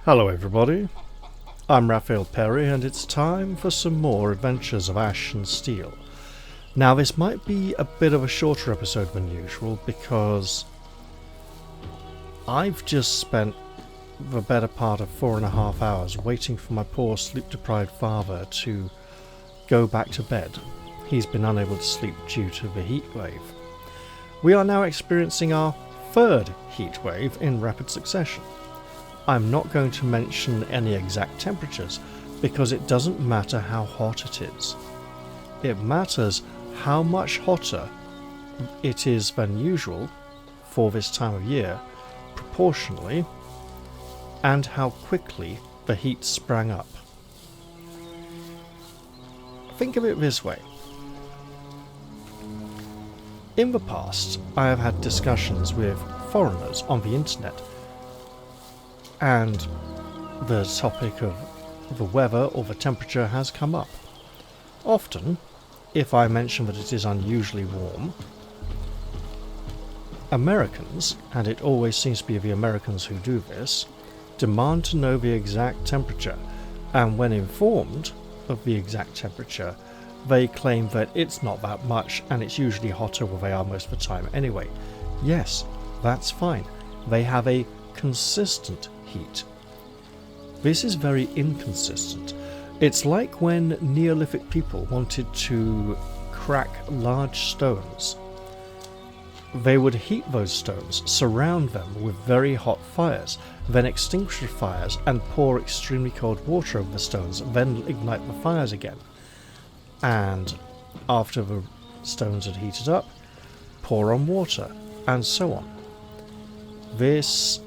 Hello everybody, I'm Raphael Perry and it's time for some more Adventures of Ash and Steel. Now this might be a bit of a shorter episode than usual because I've just spent the better part of 4.5 hours waiting for my poor sleep-deprived father to go back to bed. He's been unable to sleep due to the heat wave. We are now experiencing our third heat wave in rapid succession. I'm not going to mention any exact temperatures because it doesn't matter how hot it is. It matters how much hotter it is than usual for this time of year, proportionally, and how quickly the heat sprang up. Think of it this way. In the past, I have had discussions with foreigners on the internet, and the topic of the weather or the temperature has come up. Often, if I mention that it is unusually warm, Americans, and it always seems to be the Americans who do this, demand to know the exact temperature, and when informed of the exact temperature, they claim that it's not that much and it's usually hotter where they are most of the time anyway. Yes, that's fine. They have a consistent heat. This is very inconsistent. It's like when Neolithic people wanted to crack large stones. They would heat those stones, surround them with very hot fires, then extinguish the fires and pour extremely cold water over the stones, then ignite the fires again. And after the stones had heated up, pour on water, and so on. This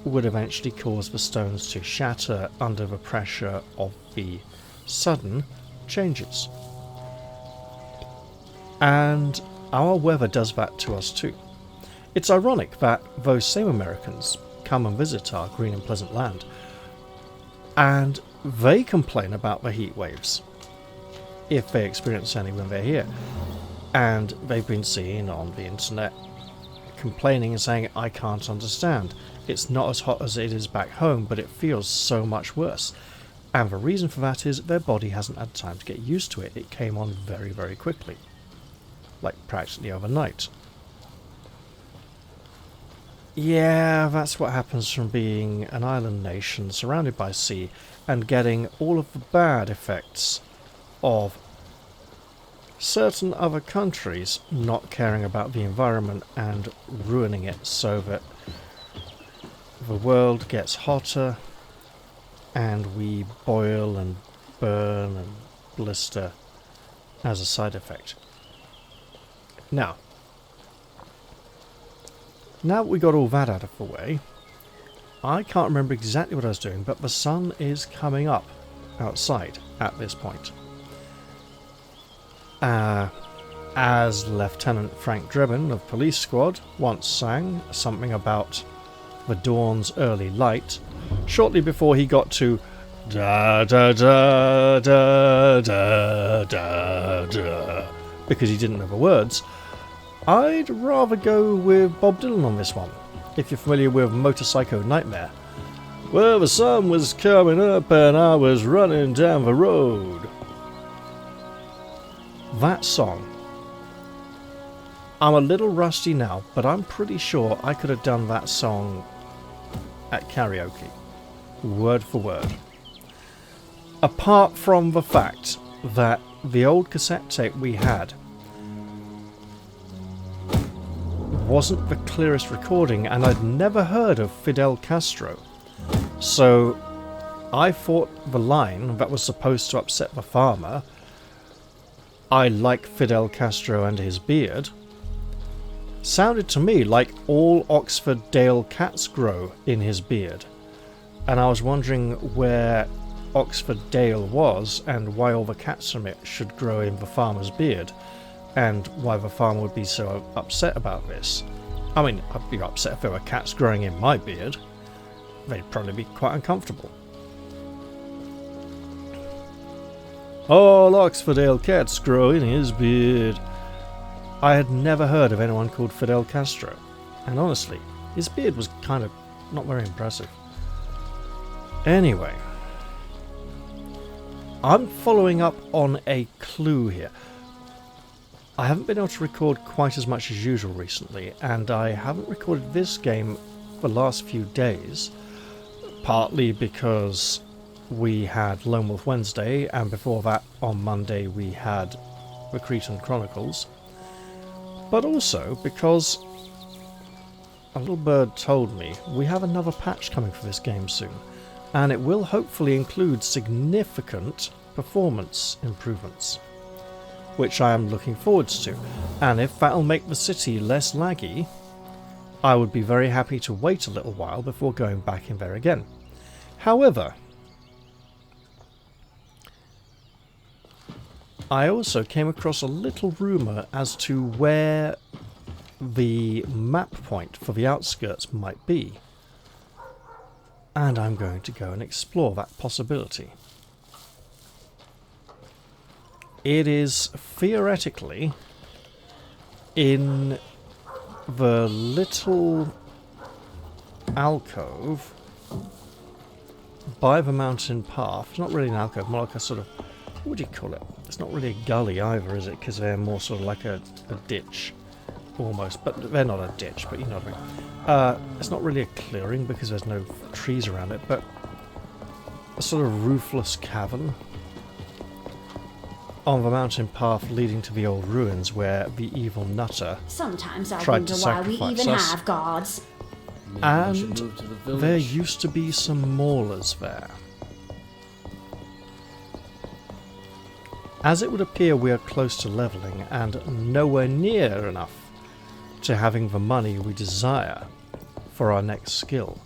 would eventually cause the stones to shatter under the pressure of the sudden changes. And our weather does that to us too. It's ironic that those same Americans come and visit our green and pleasant land, and they complain about the heat waves, if they experience any when they're here. And they've been seen on the internet complaining and saying, I can't understand. It's not as hot as it is back home, but it feels so much worse. And the reason for that is their body hasn't had time to get used to it. It came on very, very quickly. Like practically overnight. Yeah, that's what happens from being an island nation surrounded by sea and getting all of the bad effects of certain other countries not caring about the environment and ruining it so that the world gets hotter and we boil and burn and blister as a side effect. Now that we got all that out of the way, I can't remember exactly what I was doing, but the sun is coming up outside at this point. As Lieutenant Frank Drebin of Police Squad once sang something about the dawn's early light, shortly before he got to da da da da da da da, because he didn't know the words, I'd rather go with Bob Dylan on this one, if you're familiar with Motorcycle Nightmare. Well, the sun was coming up and I was running down the road. That song. I'm a little rusty now, but I'm pretty sure I could have done that song at karaoke, word for word. Apart from the fact that the old cassette tape we had wasn't the clearest recording, and I'd never heard of Fidel Castro. So I thought the line that was supposed to upset the farmer, I like Fidel Castro and his beard, sounded to me like all Oxford Dale cats grow in his beard. And I was wondering where Oxford Dale was and why all the cats from it should grow in the farmer's beard, and why the farmer would be so upset about this. I mean, I'd be upset if there were cats growing in my beard. They'd probably be quite uncomfortable. All Oxfordale cats grow in his beard. I had never heard of anyone called Fidel Castro, and honestly, his beard was kind of not very impressive. Anyway, I'm following up on a clue here. I haven't been able to record quite as much as usual recently, and I haven't recorded this game for the last few days, partly because we had Lone Wolf Wednesday, and before that on Monday we had the Cretan Chronicles, but also because a little bird told me we have another patch coming for this game soon, and it will hopefully include significant performance improvements, which I am looking forward to. And if that'll make the city less laggy, I would be very happy to wait a little while before going back in there again. However, I also came across a little rumour as to where the map point for the Outskirts might be, and I'm going to go and explore that possibility. It is theoretically in the little alcove by the mountain path. It's not really an alcove, more like a sort of, what would you call it? It's not really a gully either, is it? Because they're more sort of like a ditch, almost. But they're not a ditch, but you know what I mean. It's not really a clearing because there's no trees around it, but a sort of roofless cavern on the mountain path leading to the old ruins where the evil nutter Sometimes I tried wonder to why we sacrifice even us. have gods. And there used to be some maulers there. As it would appear, we are close to levelling and nowhere near enough to having the money we desire for our next skill.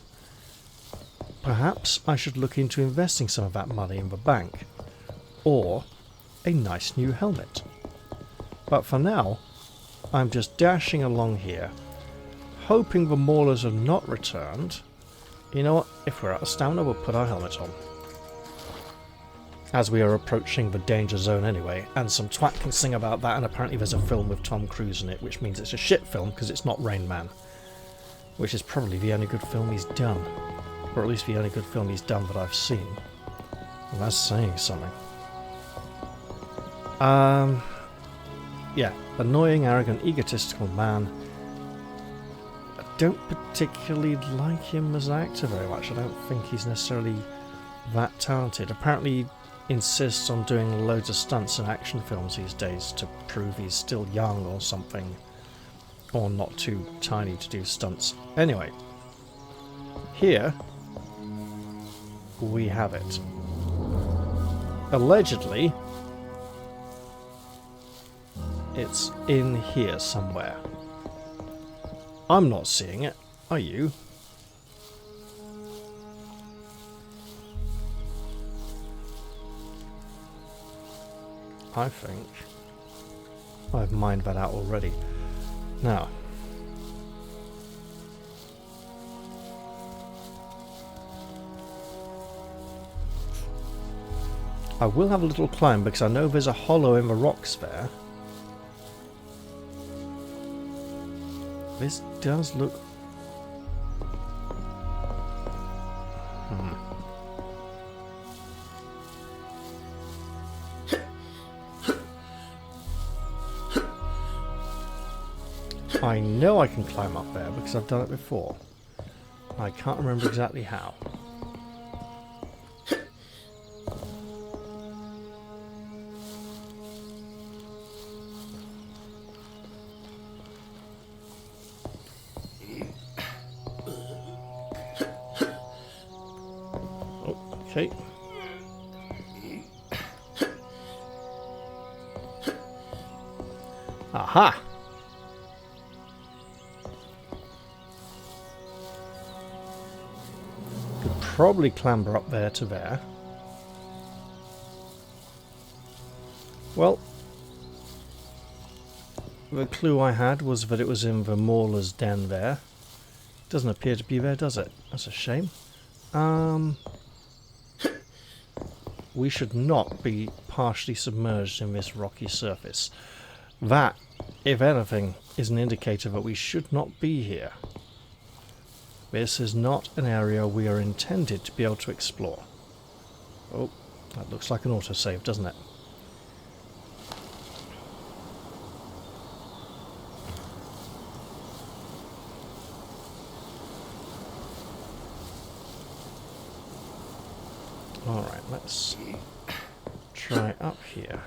Perhaps I should look into investing some of that money in the bank, or a nice new helmet. But for now, I'm just dashing along here, hoping the maulers have not returned. You know what, if we're out of stamina, we'll put our helmet on, as we are approaching the danger zone anyway, and some twat can sing about that, and apparently there's a film with Tom Cruise in it, which means it's a shit film because it's not Rain Man, which is probably the only good film he's done, or at least the only good film he's done that I've seen, and that's saying something. Yeah, annoying, arrogant, egotistical man. I don't particularly like him as an actor very much. I don't think he's necessarily that talented. Apparently insists on doing loads of stunts in action films these days to prove he's still young or something, or not too tiny to do stunts. Anyway, here we have it. Allegedly, it's in here somewhere. I'm not seeing it, are you? I think I've mined that out already. Now, I will have a little climb because I know there's a hollow in the rocks there. This does look... I know I can climb up there because I've done it before. I can't remember exactly how. Okay. Aha! Could probably clamber up there to there. Well, the clue I had was that it was in the mauler's den there. Doesn't appear to be there, does it? That's a shame. We should not be partially submerged in this rocky surface. That, if anything, is an indicator that we should not be here. This is not an area we are intended to be able to explore. Oh, that looks like an autosave, doesn't it? Alright, let's try up here.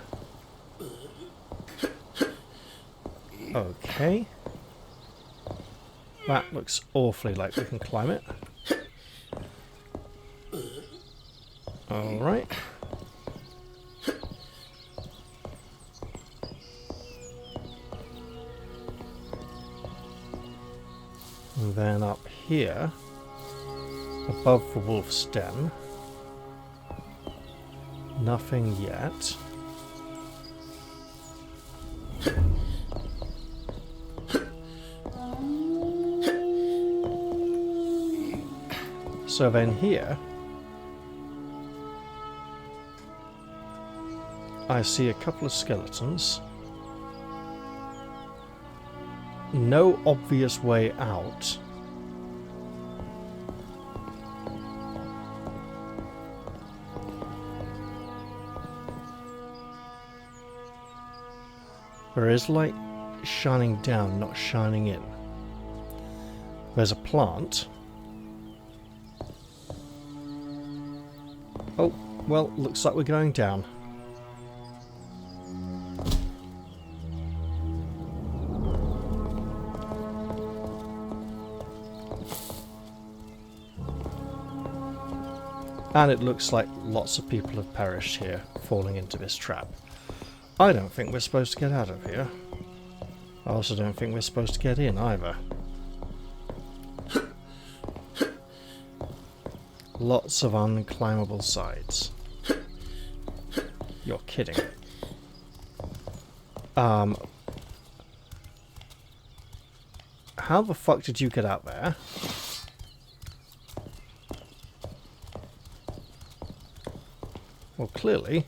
Okay. That looks awfully like we can climb it. Alright. And then up here, above the wolf's den. Nothing yet. So then here, I see a couple of skeletons. No obvious way out. There is light shining down, not shining in. There's a plant. Oh, well, looks like we're going down. And it looks like lots of people have perished here, falling into this trap. I don't think we're supposed to get out of here. I also don't think we're supposed to get in either. Lots of unclimbable sides. You're kidding. How the fuck did you get out there? Well, clearly,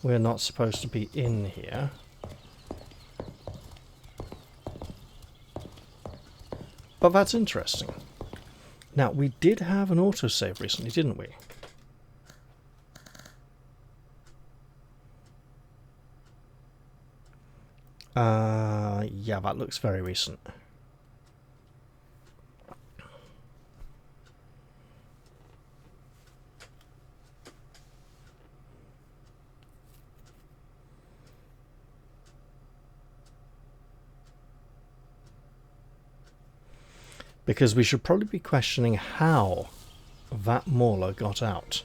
we're not supposed to be in here. But that's interesting. Now, we did have an autosave recently, didn't we? Yeah, that looks very recent. Because we should probably be questioning how that mauler got out.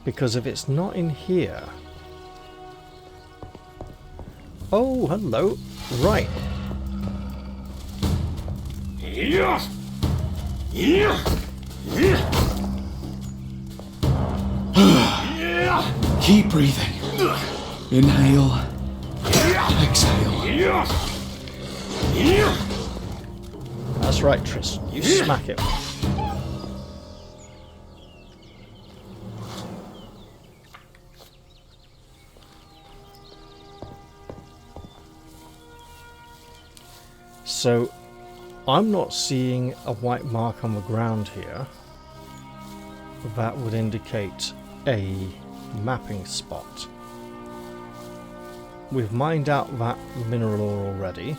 Because if it's not in here... Oh, hello. Right. Yeah. Keep breathing. Inhale. Exhale. That's right, Tristan. You smack it. So, I'm not seeing a white mark on the ground here that would indicate a mapping spot. We've mined out that mineral ore already.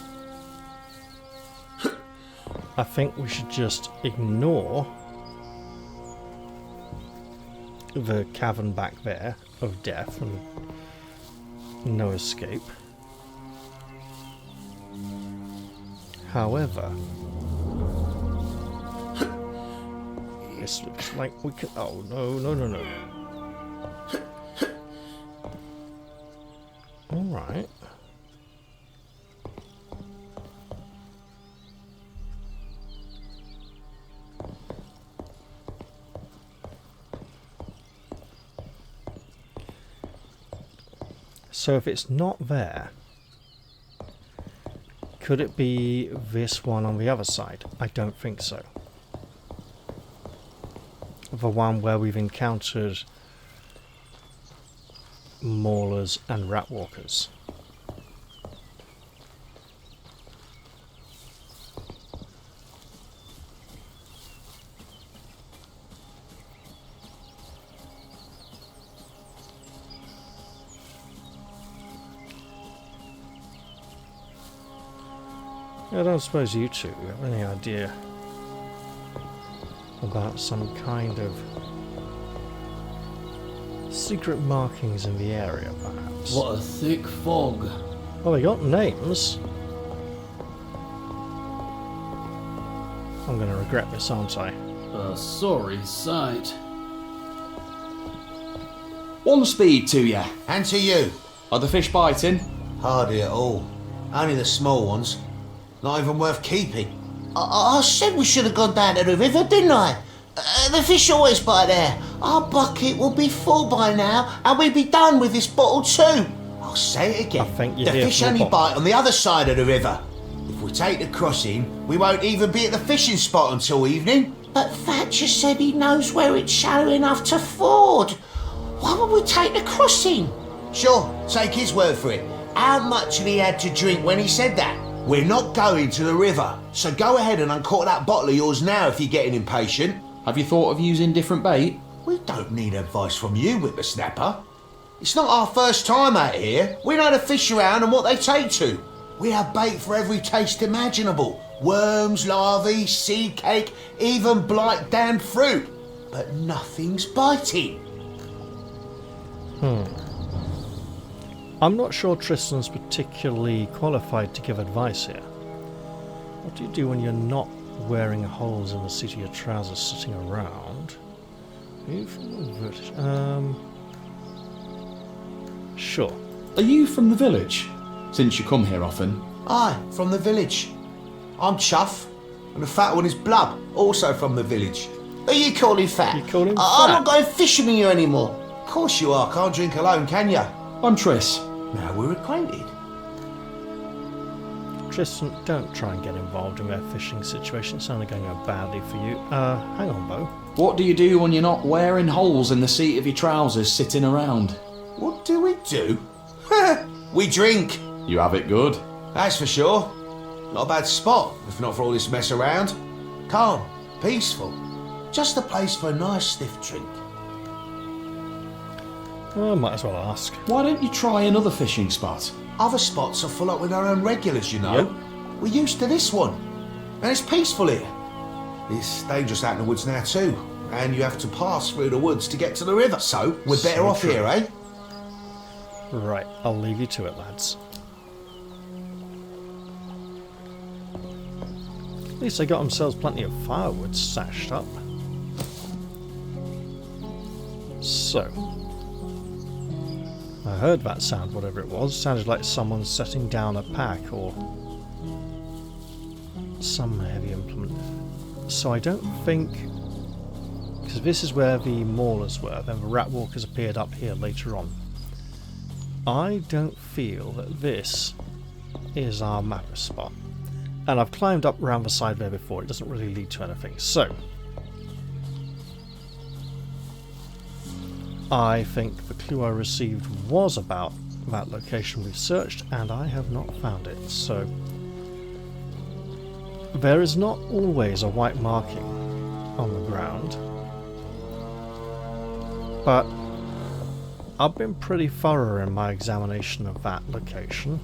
I think we should just ignore the cavern back there of death and no escape. However, this looks like we can... Oh, no, no, no, no. Alright. So if it's not there... Could it be this one on the other side? I don't think so. The one where we've encountered maulers and rat walkers. I don't suppose you two have any idea about some kind of secret markings in the area, perhaps? What a thick fog. Well, they got names. I'm going to regret this, aren't I? A sorry sight. One speed to you. And to you. Are the fish biting? Hardly at all. Only the small ones. Not even worth keeping. I said we should have gone down to the river, didn't I? The fish always bite there. Our bucket will be full by now, and we'll be done with this bottle too. I'll say it again. I think you're the here fish for a only bottle. bite on the other side of the river. If we take the crossing, we won't even be at the fishing spot until evening. But Thatcher said he knows where it's shallow enough to ford. Why would we take the crossing? Sure, take his word for it. How much had he had to drink when he said that? We're not going to the river, so go ahead and uncork that bottle of yours now if you're getting impatient. Have you thought of using different bait? We don't need advice from you, whippersnapper. It's not our first time out here. We know the fish around and what they take to. We have bait for every taste imaginable. Worms, larvae, seed cake, even blight damned fruit. But nothing's biting. I'm not sure Tristan's particularly qualified to give advice here. What do you do when you're not wearing holes in the seat of your trousers sitting around? Are you from the village? Sure. Are you from the village? Since you come here often. Aye, from the village. I'm Chuff, and the fat one is Blub, also from the village. Who you calling fat? You call him I'm fat? not going fishing with you anymore. Of course you are, can't drink alone, can you? I'm Tris. Now we're acquainted. Tristan, don't try and get involved in their fishing situation. It's only going to go badly for you. Hang on, Bo. What do you do when you're not wearing holes in the seat of your trousers sitting around? What do we do? We drink. You have it good. That's for sure. Not a bad spot, if not for all this mess around. Calm, peaceful. Just a place for a nice stiff drink. I might as well ask. Why don't you try another fishing spot? Other spots are full up with our own regulars, you know. Yep. We're used to this one. And it's peaceful here. It's dangerous out in the woods now too. And you have to pass through the woods to get to the river. So, we're better So off true. here, eh? Right, I'll leave you to it, lads. At least they got themselves plenty of firewood stashed up. So, I heard that sound, whatever it was. Sounded like someone setting down a pack or some heavy implement. So I don't think, because this is where the maulers were, then the rat walkers appeared up here later on. I don't feel that this is our mapper spot. And I've climbed up around the side there before. It doesn't really lead to anything. So, I think the clue I received was about that location we've searched, and I have not found it. So, there is not always a white marking on the ground, but I've been pretty thorough in my examination of that location,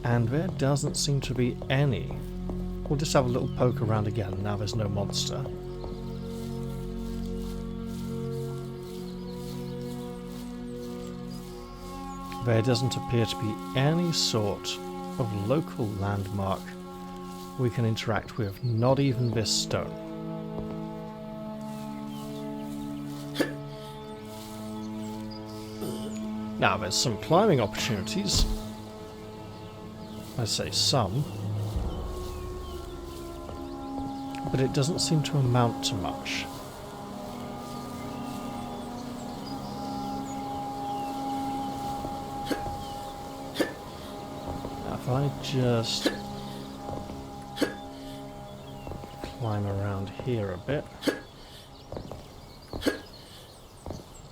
and there doesn't seem to be any. We'll just have a little poke around again now there's no monster. There doesn't appear to be any sort of local landmark we can interact with, not even this stone. Now there's some climbing opportunities. I say some, but it doesn't seem to amount to much. I if I just climb around here a bit.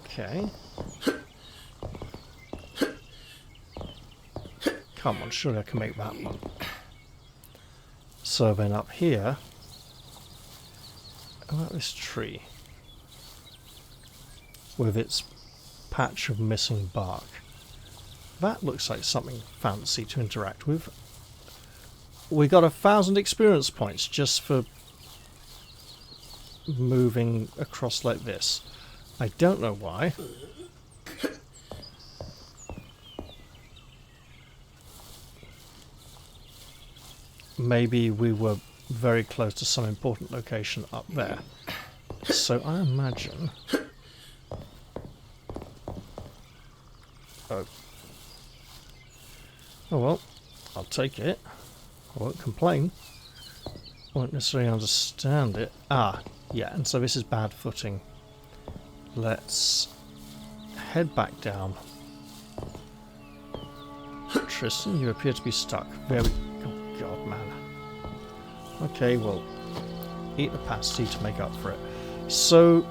Okay. Come on, surely I can make that one. So then up here, how about this tree with its patch of missing bark? That looks like something fancy to interact with. We got 1,000 experience points just for moving across like this. I don't know why. Maybe we were very close to some important location up there. So I imagine... Oh. Oh well, I'll take it. I won't complain. Won't necessarily understand it. Ah, yeah, and so this is bad footing. Let's head back down. Tristan, you appear to be stuck. Very... Oh god, man. Okay, well, eat the pasty to make up for it. So...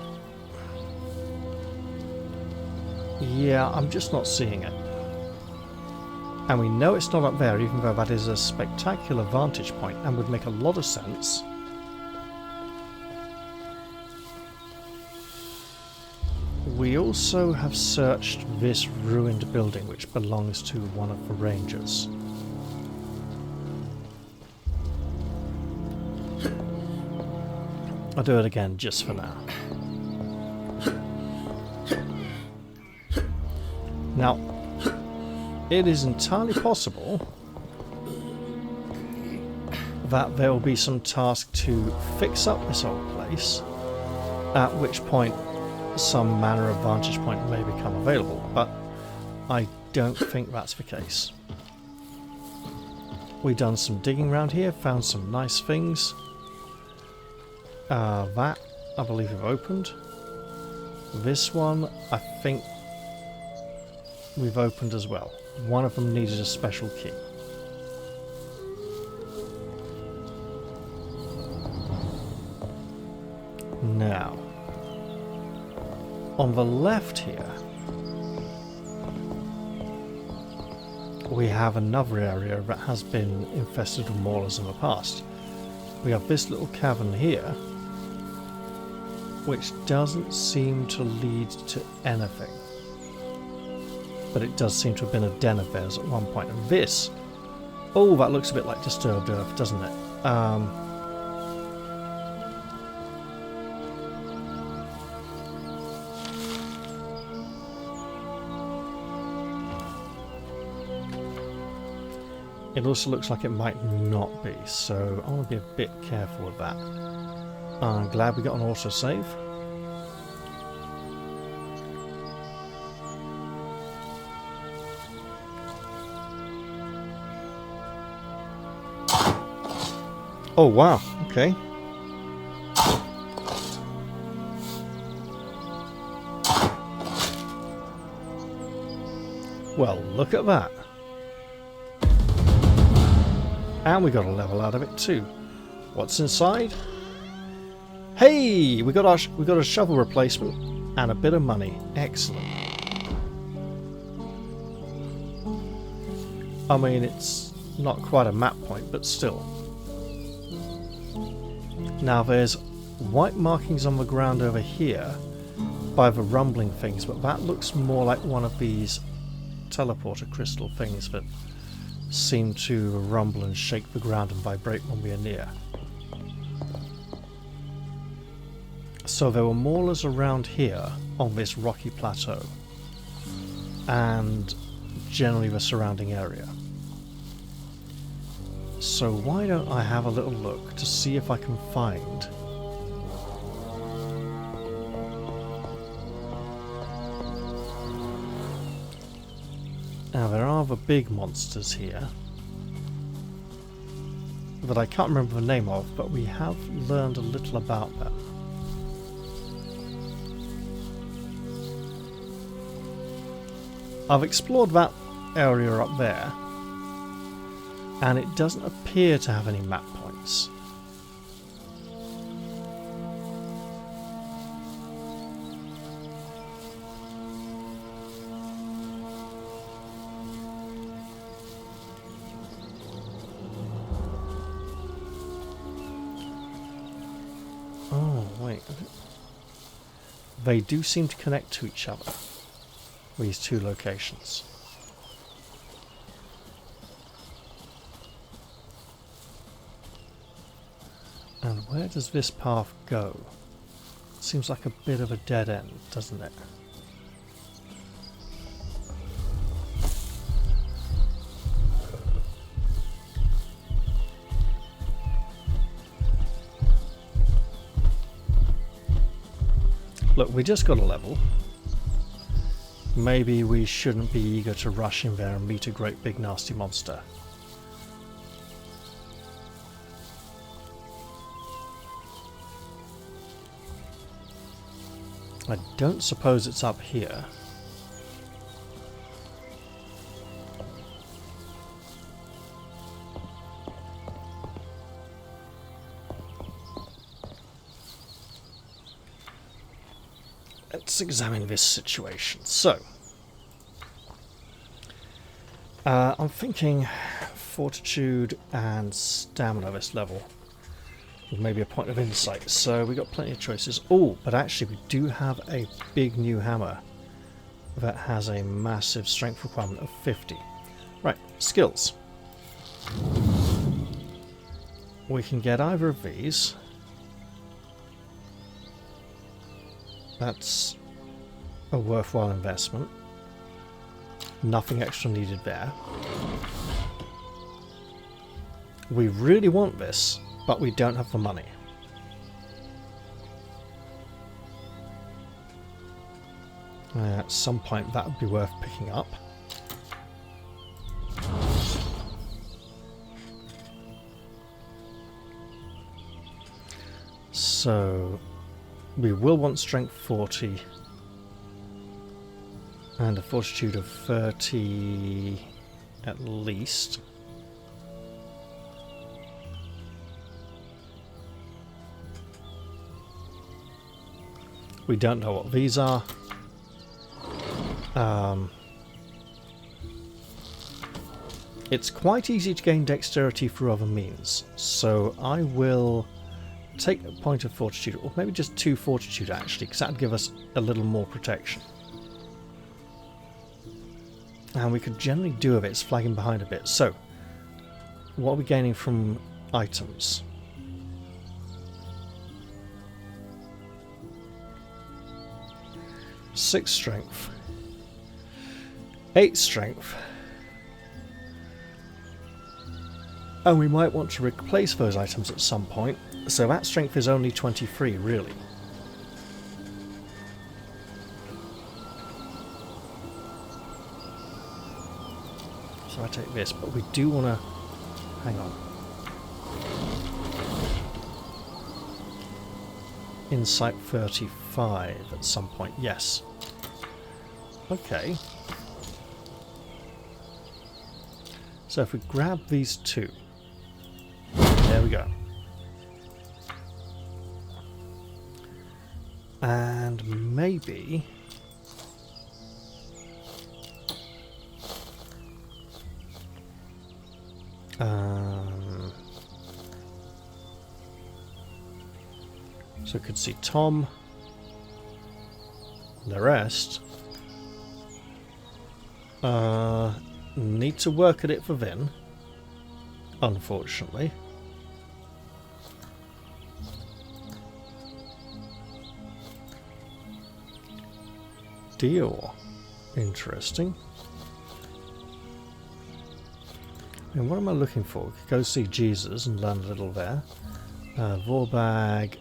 yeah, I'm just not seeing it. And we know it's not up there, even though that is a spectacular vantage point and would make a lot of sense. We also have searched this ruined building, which belongs to one of the rangers. I'll do it again just for now. Now, it is entirely possible that there will be some task to fix up this old place, at which point some manner of vantage point may become available, but I don't think that's the case. We've done some digging around here, found some nice things. That, I believe, we've opened. This one, I think we've opened as well. One of them needed a special key. Now, on the left here, we have another area that has been infested with maulers in the past. We have this little cavern here, which doesn't seem to lead to anything. But it does seem to have been a den of theirs at one point. And this... oh, that looks a bit like disturbed earth, doesn't it? It also looks like it might not be, so I want to be a bit careful with that. I'm glad we got an autosave. Oh wow, okay. Well, look at that. And we got a level out of it too. What's inside? Hey, we got a shovel replacement and a bit of money. Excellent. I mean, it's not quite a map point, but still. Now there's white markings on the ground over here by the rumbling things, but that looks more like one of these teleporter crystal things that seem to rumble and shake the ground and vibrate when we are near. So there were maulers around here on this rocky plateau and generally the surrounding area. So why don't I have a little look to see if I can find now there are the big monsters here that I can't remember the name of, but we have learned a little about them. I've explored that area up there, and it doesn't appear to have any map points. Oh, wait. They do seem to connect to each other, these two locations. And where does this path go? Seems like a bit of a dead end, doesn't it? Look, we just got a level. Maybe we shouldn't be eager to rush in there and meet a great big nasty monster. I don't suppose it's up here. Let's examine this situation. So, I'm thinking fortitude and stamina this level. With maybe a point of insight. So we got plenty of choices. Oh, but actually we do have a big new hammer that has a massive strength requirement of 50. Right, skills. We can get either of these. That's a worthwhile investment. Nothing extra needed there. We really want this, but we don't have the money. At some point that would be worth picking up. So we will want strength 40 and a fortitude of 30 at least. We don't know what these are. It's quite easy to gain dexterity through other means, so I will take a point of fortitude, or maybe just 2 fortitude actually, because that would give us a little more protection. And we could generally do with it, it's flagging behind a bit. So, what are we gaining from items? Six strength, 8 strength, and we might want to replace those items at some point, so that strength is only 23 really. So I take this, but we do want to hang on. Insight 35 at some point, yes. Okay. So if we grab these two, there we go. And maybe so I could see Tom, the rest need to work at it for Vin, unfortunately. Deal. Interesting. And what am I looking for? Go see Jesus and learn a little there. Vorbag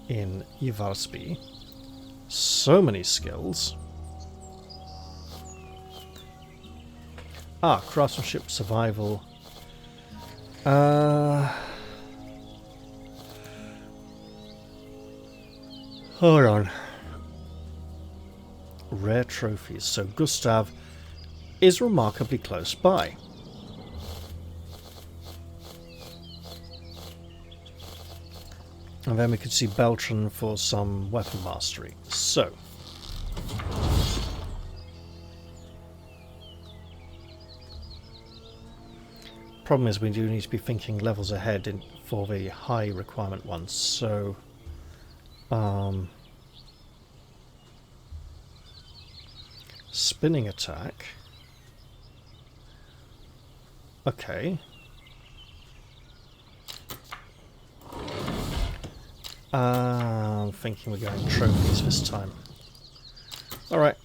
in Ivarsby. So many skills. Ah, craftsmanship, survival. Hold on. Rare trophies. So Gustav is remarkably close by. And then we could see Beltran for some weapon mastery. So. Problem is we do need to be thinking levels ahead for the high requirement ones. So. Spinning attack. Okay. I'm thinking we're going trophies this time. Alright.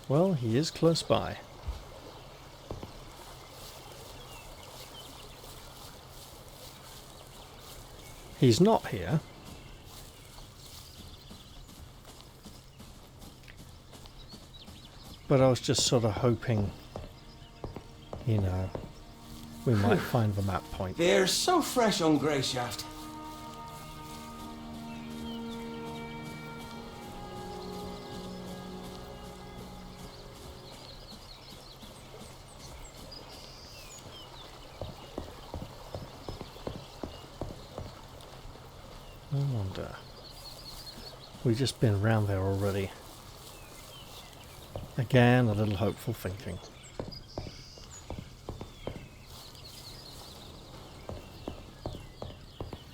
Well, he is close by. He's not here. But I was just sort of hoping, you know, we might find the map point. They're so fresh on Greyshaft. I wonder. We've just been around there already. Again, a little hopeful thinking.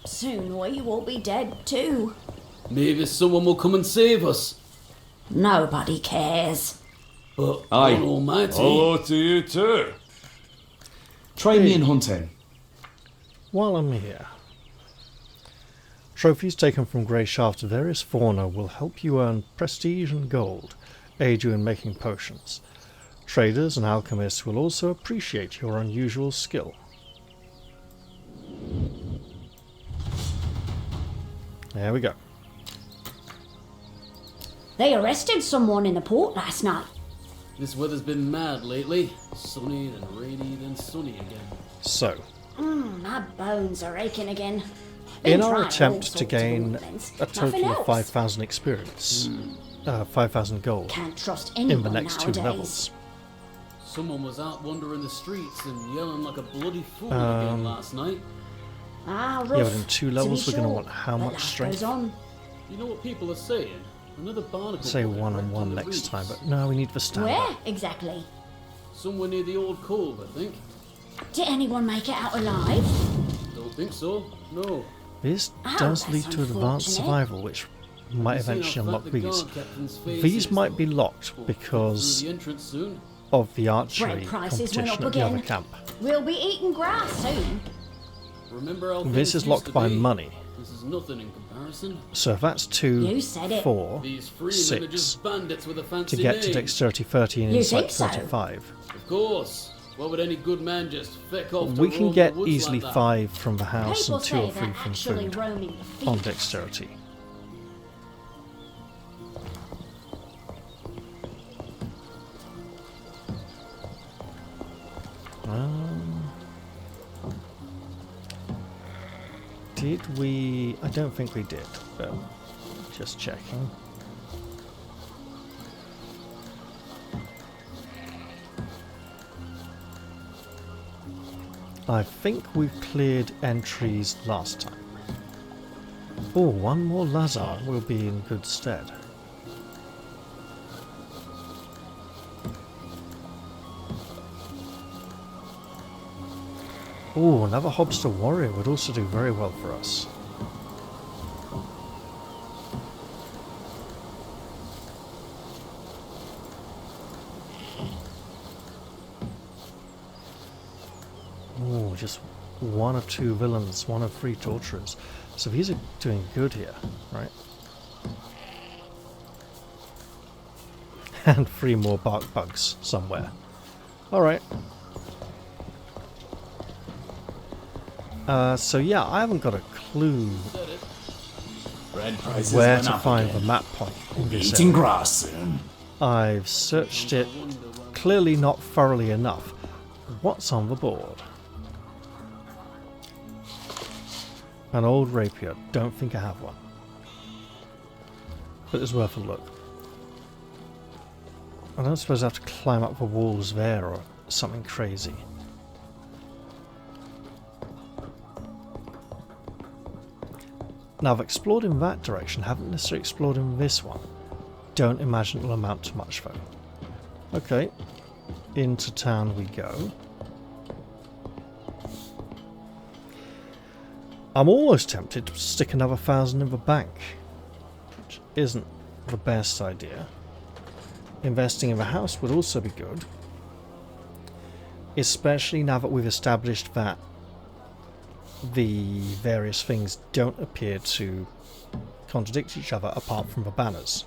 Soon we will be dead too. Maybe someone will come and save us. Nobody cares. But Aye. God Almighty. Hello to you too. Train me in hunting. While I'm here, trophies taken from Greyshaft's various fauna will help you earn prestige and gold, aid you in making potions. Traders and alchemists will also appreciate your unusual skill. There we go. They arrested someone in the port last night. This weather's been mad lately. Sunny, then rainy, then sunny again. So, My bones are aching again. in Been our trying all attempt to sorts of gain movements. a Nothing total of else. 5,000 experience, 5,000 gold Can't trust in anyone the next nowadays. 2 levels. Someone was out wandering the streets and yelling like a bloody fool again last night. Ah, rough, Yeah, but in 2 levels to we're be going to sure, want how but much life strength? goes on. You know what people are saying? Another barnacle. Say bullet wrecked 1-on-1 the next reefs. time, but no, we need the standard. Where exactly? Somewhere near the old cove, I think. Did anyone make it out alive? Don't think so. No. This Oh, does that's lead to advanced unfortunate. survival, which might You see how eventually fat unlock the these. guard captain's face These is, might be though? locked We'll flip because through the entrance soon. of the archery Bread prices went competition up at the other again. camp. We'll be eating grass soon. Remember how This things is used locked to by be? money. This is nothing in comparison. So if that's 2, You said it. 4, These freemen are 6, just bandits with a fancy to get to name. dexterity 30 and You insight think so? 35. Of course. Why would any good man just feck off to We can roam get the woods easily like that? 5 from the house People and 2 or say 3 they're from actually food roaming the on fields. dexterity. Did we... I don't think we did, but just checking. I think we've cleared entries last time. Oh, one more Lazar will be in good stead. Oh, another Hobster Warrior would also do very well for us. Oh, just 1 or 2 villains, 1 or 3 torturers. So these are doing good here, right? And 3 more bark bugs somewhere. Alright. So yeah, I haven't got a clue Bread prices where went to up find again. the map point in this Eating area. grass soon. I've searched it clearly not thoroughly enough. What's on the board? An old rapier. Don't think I have one. but it's worth a look. I don't suppose I have to climb up the walls there or something crazy. Now I've explored in that direction, haven't necessarily explored in this one. Don't imagine it'll amount to much though. Okay, into town we go. I'm almost tempted to stick another 1,000 in the bank, which isn't the best idea. Investing in the house would also be good, especially now that we've established that the various things don't appear to contradict each other apart from the banners.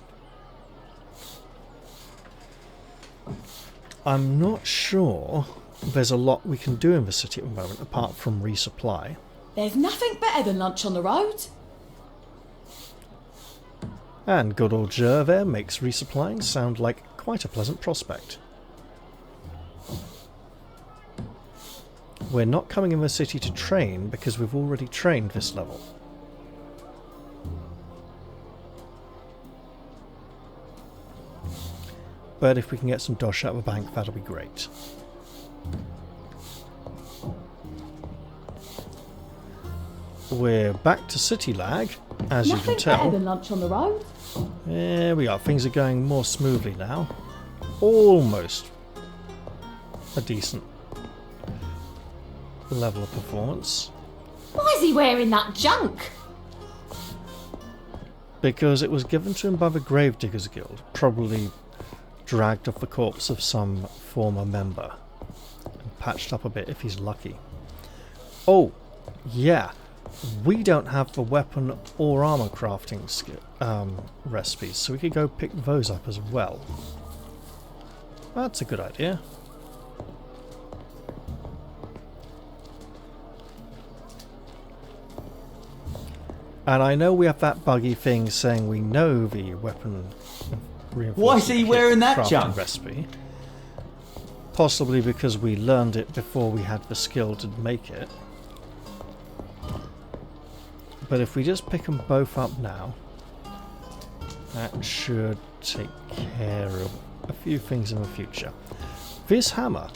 I'm not sure there's a lot we can do in the city at the moment apart from resupply. There's nothing better than lunch on the road. And good old Jer there makes resupplying sound like quite a pleasant prospect. We're not coming in the city to train because we've already trained this level. But if we can get some dosh out of the bank, that'll be great. We're back to city lag, as you can Nothing better tell. than lunch on the road. There we are, things are going more smoothly now. Almost a decent level of performance. Why is he wearing that junk? Because it was given to him by the Gravediggers Guild, probably dragged off the corpse of some former member and patched up a bit if he's lucky. Oh, yeah, we don't have the weapon or armor crafting recipes, so we could go pick those up as well. That's a good idea. And I know we have that buggy thing saying we know the weapon reinforcement Why is he kit wearing that crafting junk? recipe. Possibly because we learned it before we had the skill to make it. But if we just pick them both up now, that should take care of a few things in the future. This hammer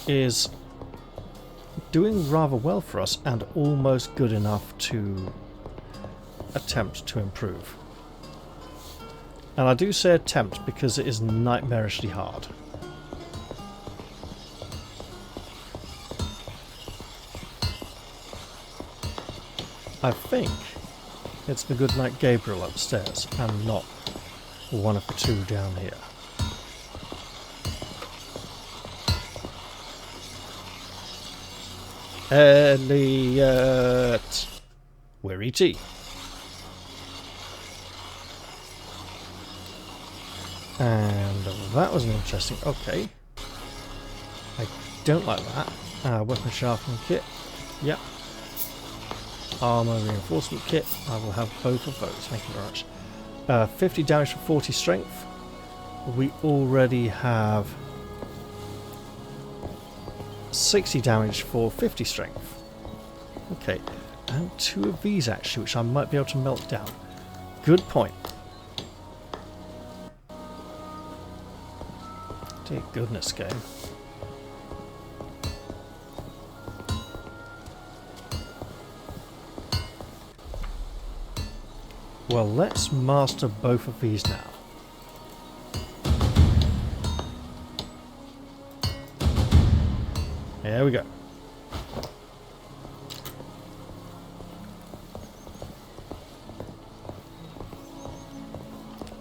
is doing rather well for us and almost good enough to attempt to improve. And I do say attempt because it is nightmarishly hard. I think it's the Goodnight Gabriel upstairs and not one of the two down here. Elliot! We're E.T. And that was an interesting... Okay. I don't like that. Weapon sharpening kit. Yep. Armor reinforcement kit. I will have both of those. Thank you very much. 50 damage for 40 strength. We already have 60 damage for 50 strength. Okay. And 2 of these actually, which I might be able to melt down. Good point. Dear goodness, game. Well, let's master both of these now. There we go.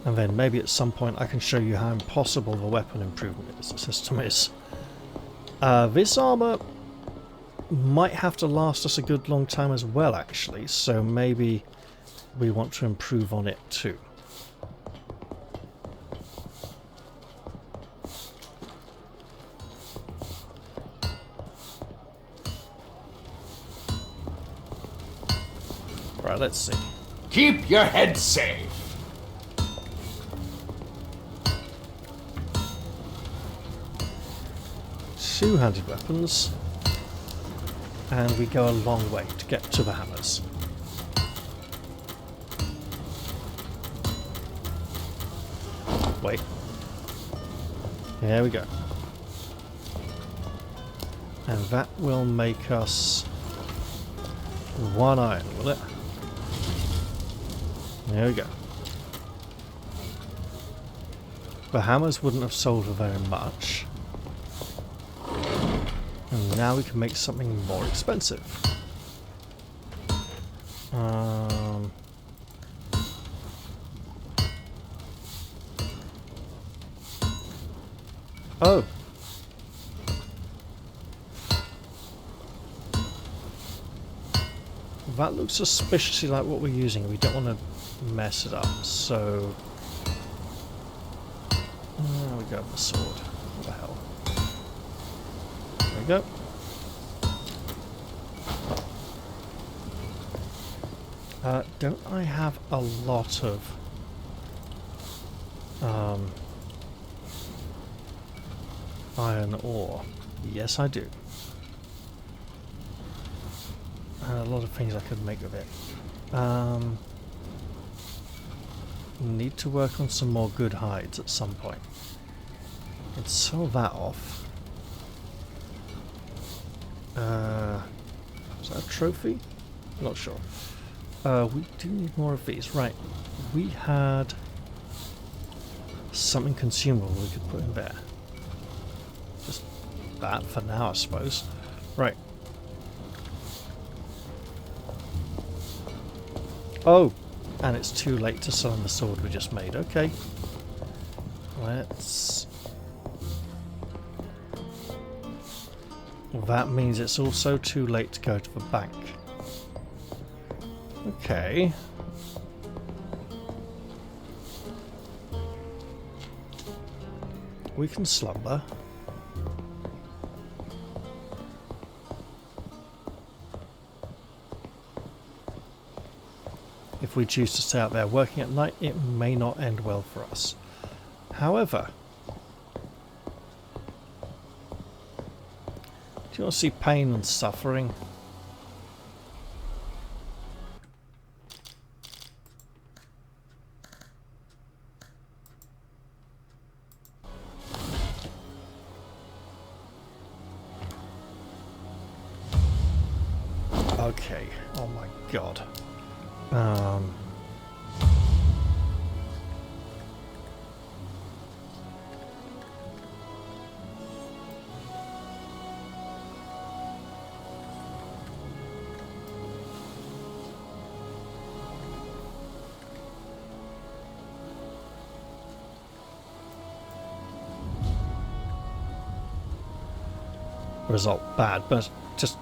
And then maybe at some point I can show you how impossible the weapon improvement system is. This armor might have to last us a good long time as well, actually, so maybe we want to improve on it too. Right, let's see. Keep your head safe. Two-handed weapons, and we go a long way to get to the hammers. Wait. There we go. And that will make us 1 iron, will it? There we go. The hammers wouldn't have sold for very much. And now we can make something more expensive. Oh. That looks suspiciously like what we're using. We don't want to mess it up, so... There we go, the sword. What the hell? There we go. Don't I have a lot of... iron ore? Yes, I do. And a lot of things I could make with it. Need to work on some more good hides at some point. Let's sell that off. Is that a trophy? Not sure. We do need more of these. Right. We had something consumable we could put in there. Just that for now, I suppose. Right. Oh! And it's too late to sell on the sword we just made. Okay. Let's... Well, that means it's also too late to go to the bank. Okay. We can slumber. If we choose to stay out there working at night, it may not end well for us. However, do you want to see pain and suffering? Okay, oh my god. Result bad, but just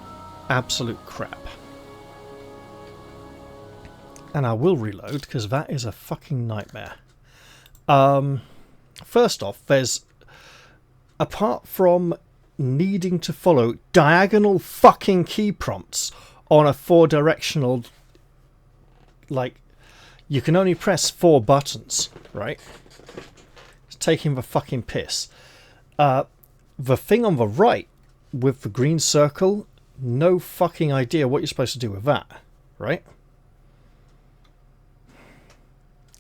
absolute crap. And I will reload because that is a fucking nightmare. First off, there's, apart from needing to follow diagonal fucking key prompts on a 4-directional, like, you can only press 4 buttons, right? It's taking the fucking piss. The thing on the right with the green circle, no fucking idea what you're supposed to do with that, right?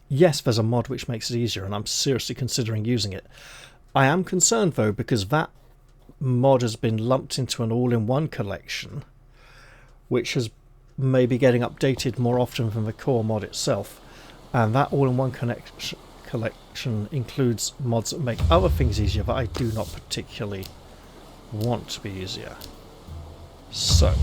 Yes, there's a mod which makes it easier, and I'm seriously considering using it. I am concerned, though, because that mod has been lumped into an all-in-one collection, which is maybe getting updated more often than the core mod itself. And that all-in-one collection includes mods that make other things easier that I do not particularly want to be easier. So...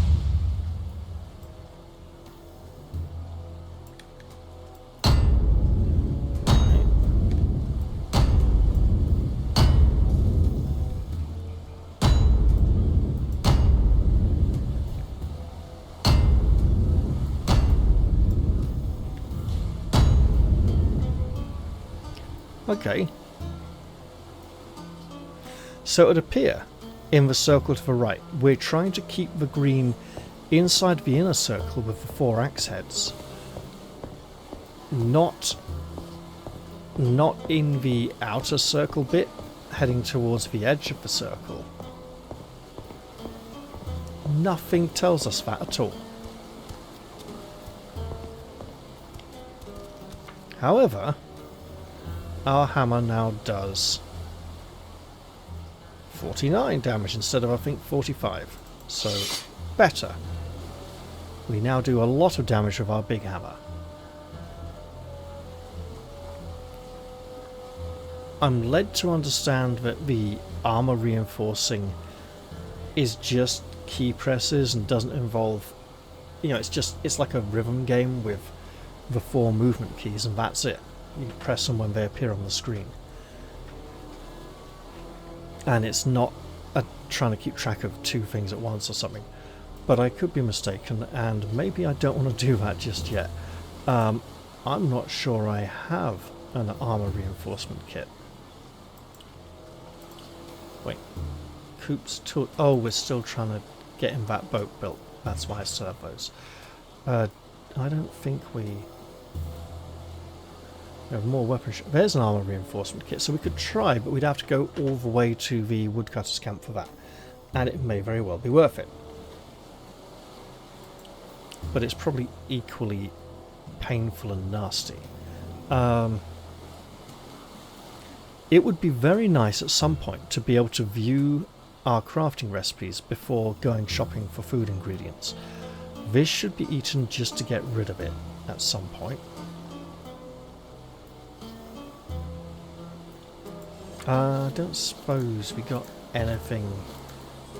Okay. So it would appear in the circle to the right, we're trying to keep the green inside the inner circle with the 4 axe heads. Not in the outer circle bit, heading towards the edge of the circle. Nothing tells us that at all. However, our hammer now does 49 damage instead of, I think, 45. So, better. We now do a lot of damage with our big hammer. I'm led to understand that the armor reinforcing is just key presses and doesn't involve, you know, it's like a rhythm game with the 4 movement keys and that's it. You press them when they appear on the screen. And it's not trying to keep track of 2 things at once or something. But I could be mistaken, and maybe I don't want to do that just yet. I'm not sure I have an armor reinforcement kit. Wait. Coop's tool. Oh, we're still trying to get him that boat built. That's why I still have those. I don't think we have more weapons. There's an armor reinforcement kit, so we could try, but we'd have to go all the way to the woodcutter's camp for that. And it may very well be worth it. But it's probably equally painful and nasty. It would be very nice at some point to be able to view our crafting recipes before going shopping for food ingredients. This should be eaten just to get rid of it at some point. I don't suppose we got anything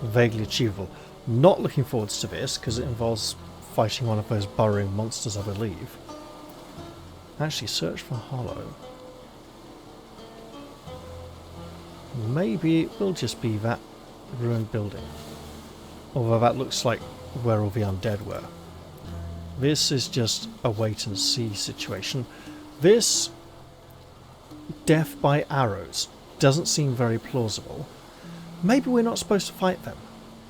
vaguely achievable. Not looking forward to this because it involves fighting one of those burrowing monsters, I believe. Actually, search for hollow. Maybe it will just be that ruined building. Although that looks like where all the undead were. This is just a wait and see situation. This death by arrows doesn't seem very plausible. Maybe we're not supposed to fight them.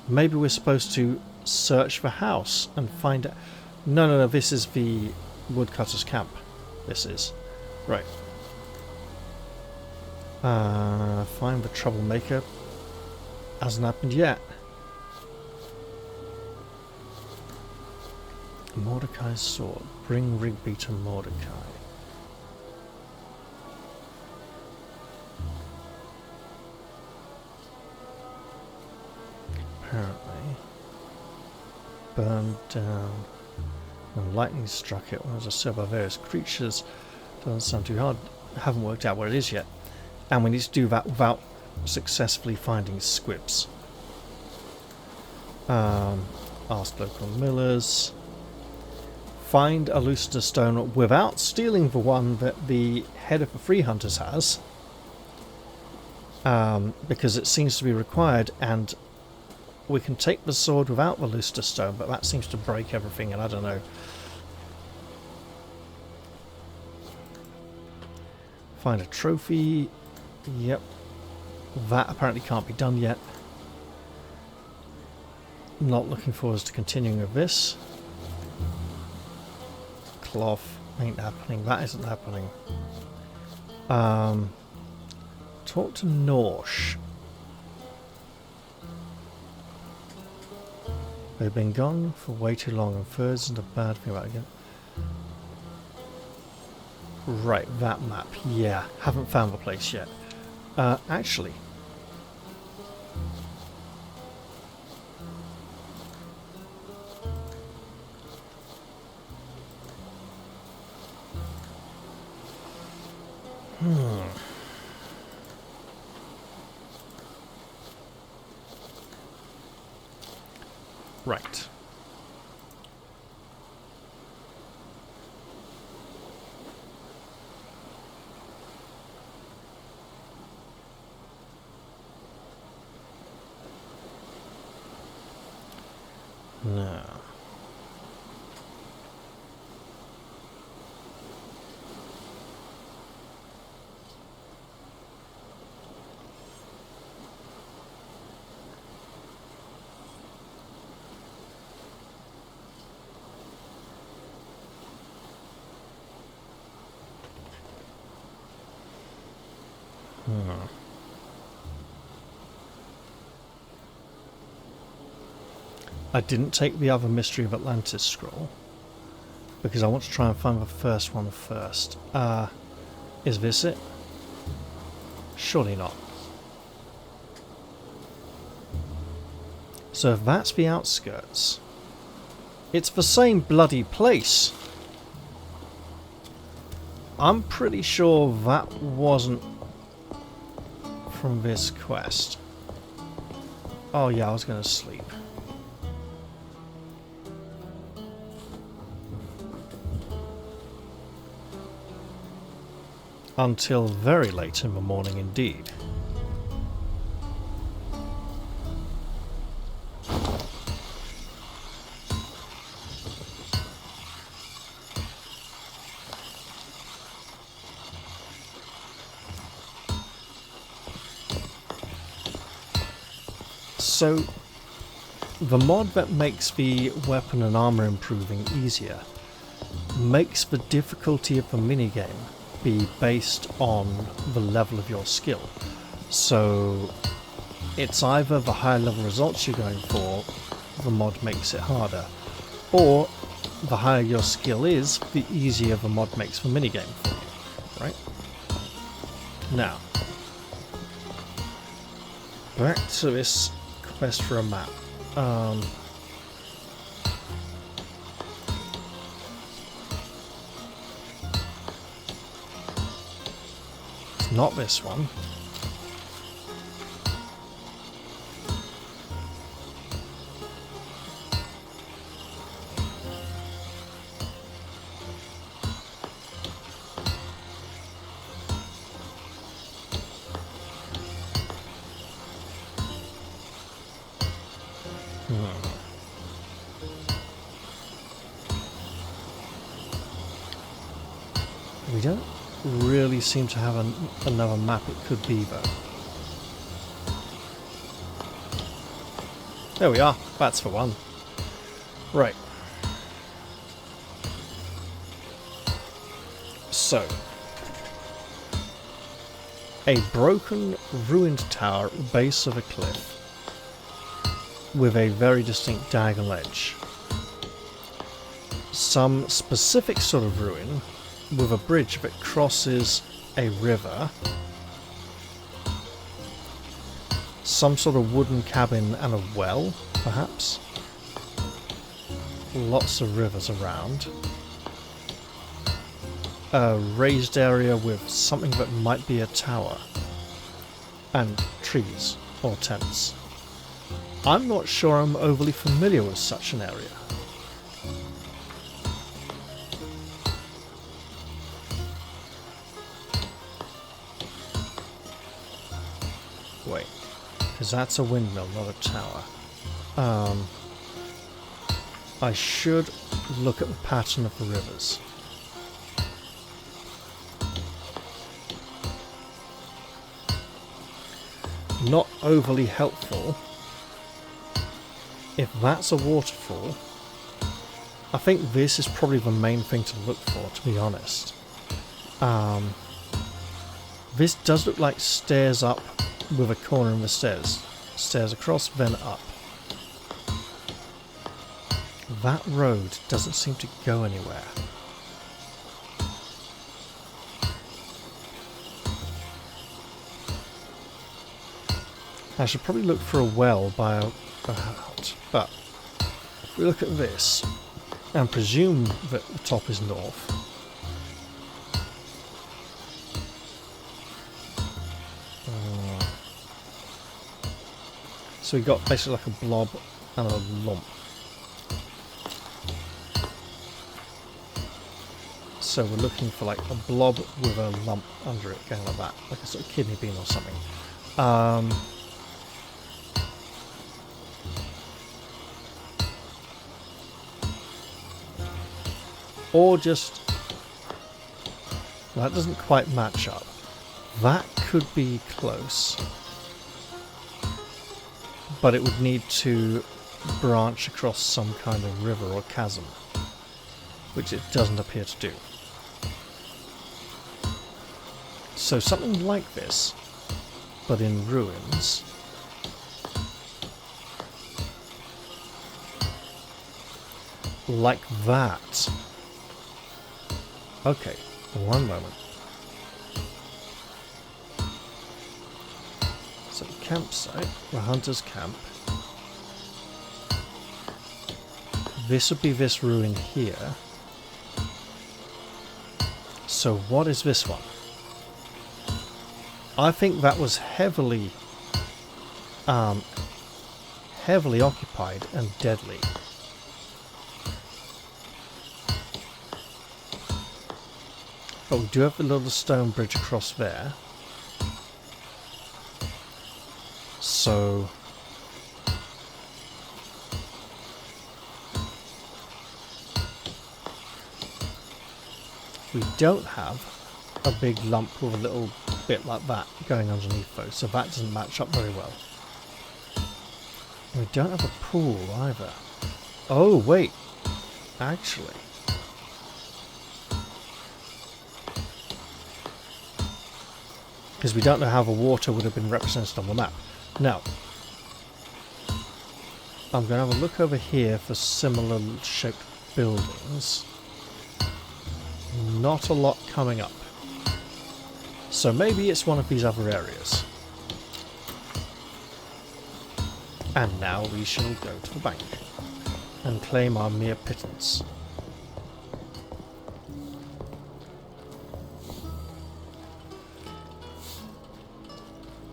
Maybe we're supposed to search the house and find out. No, this is the woodcutter's camp. This is. Right. Find the troublemaker. Hasn't happened yet. Mordecai's sword. Bring Rigby to Mordecai. Apparently. Burned down. When lightning struck it, when it was assailed by various creatures. Doesn't sound too hard. Haven't worked out what it is yet. And we need to do that without successfully finding squibs. Ask local millers. Find a Lucifer stone without stealing the one that the head of the Free Hunters has. Because it seems to be required, and we can take the sword without the Lucifer stone, but that seems to break everything, and I don't know. Find a trophy. Yep. That apparently can't be done yet. Not looking forward to continuing with this. Cloth ain't happening. That isn't happening. Talk to Norsh. They've been gone for way too long, and furs isn't a bad thing about it again. Right, that map. Yeah, haven't found the place yet. Actually. Right. No. I didn't take the other Mystery of Atlantis scroll because I want to try and find the first one first. Is this it? Surely not. So if that's the outskirts, it's the same bloody place. I'm pretty sure that wasn't from this quest. Oh yeah, I was going to sleep. Until very late in the morning indeed. So, the mod that makes the weapon and armor improving easier makes the difficulty of the minigame be based on the level of your skill. So it's either the higher level results you're going for, the mod makes it harder, or the higher your skill is, the easier the mod makes the minigame for you, right? Now, back to this quest for a map. It's not this one. We don't really seem to have another map it could be though. There we are, that's for one. Right. So, a broken, ruined tower at the base of a cliff with a very distinct diagonal edge. Some specific sort of ruin with a bridge that crosses a river. Some sort of wooden cabin and a well, perhaps. Lots of rivers around. A raised area with something that might be a tower. And trees or tents. I'm not sure I'm overly familiar with such an area. Wait, because that's a windmill, not a tower. I should look at the pattern of the rivers. Not overly helpful. If that's a waterfall, I think this is probably the main thing to look for, to be honest. This does look like stairs up with a corner in the stairs. Stairs across, then up. That road doesn't seem to go anywhere. I should probably look for a well by a hut, but if we look at this and presume that the top is north, so we got basically like a blob and a lump. So we're looking for like a blob with a lump under it, going like that, like a sort of kidney bean or something. Or just... that doesn't quite match up. That could be close. But it would need to branch across some kind of river or chasm, which it doesn't appear to do. So something like this, but in ruins. Like that. Okay, one moment. So campsite, the hunter's camp. This would be this ruin here. So what is this one? I think that was heavily occupied and deadly. But we do have the little stone bridge across there. So we don't have a big lump with a little bit like that going underneath though, so that doesn't match up very well. We don't have a pool either. Oh wait, actually. Because we don't know how the water would have been represented on the map. Now, I'm going to have a look over here for similar shaped buildings. Not a lot coming up. So maybe it's one of these other areas. And now we shall go to the bank and claim our mere pittance.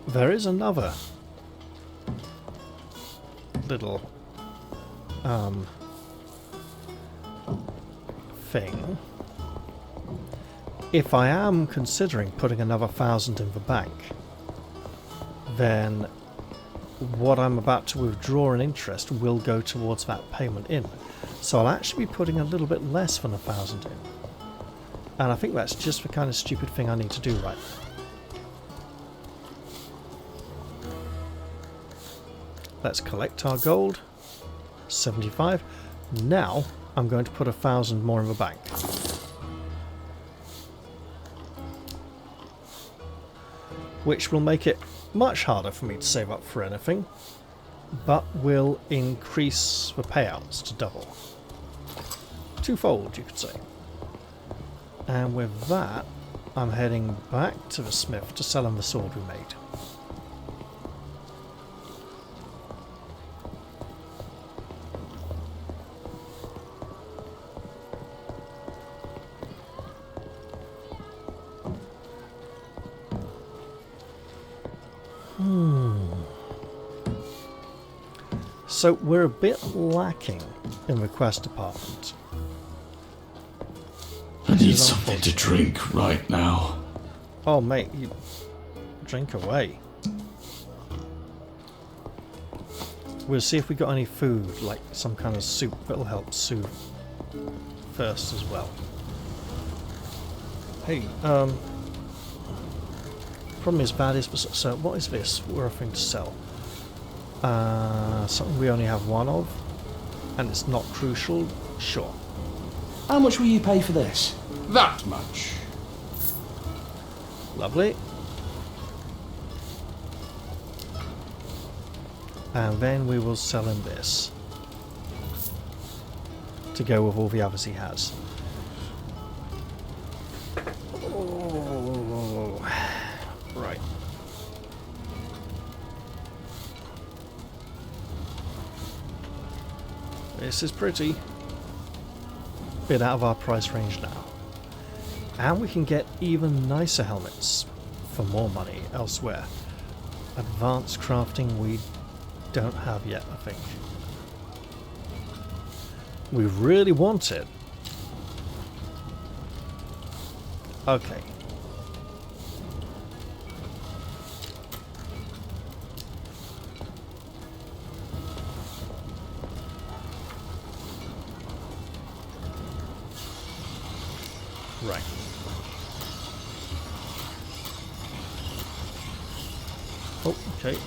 There is another little thing. If I am considering putting another 1,000 in the bank, then what I'm about to withdraw in interest will go towards that payment in. So I'll actually be putting a little bit less than 1,000 in. And I think that's just the kind of stupid thing I need to do right now. Let's collect our gold. 75. Now I'm going to put 1,000 more in the bank. Which will make it much harder for me to save up for anything, but will increase the payouts to double. Twofold, you could say. And with that, I'm heading back to the smith to sell him the sword we made. So we're a bit lacking in the quest department. I need something to drink right now. Oh mate, you drink away. We'll see if we got any food, like some kind of soup that'll help soothe thirst as well. Hey, problem is bad is, so what is this we're offering to sell? Something we only have one of, and it's not crucial. Sure. How much will you pay for this? That much. Lovely. And then we will sell him this to go with all the others he has. Oh, right. This is pretty. Bit out of our price range now. And we can get even nicer helmets for more money elsewhere. Advanced crafting we don't have yet, I think. We really want it. Okay. Right. Oh, okay.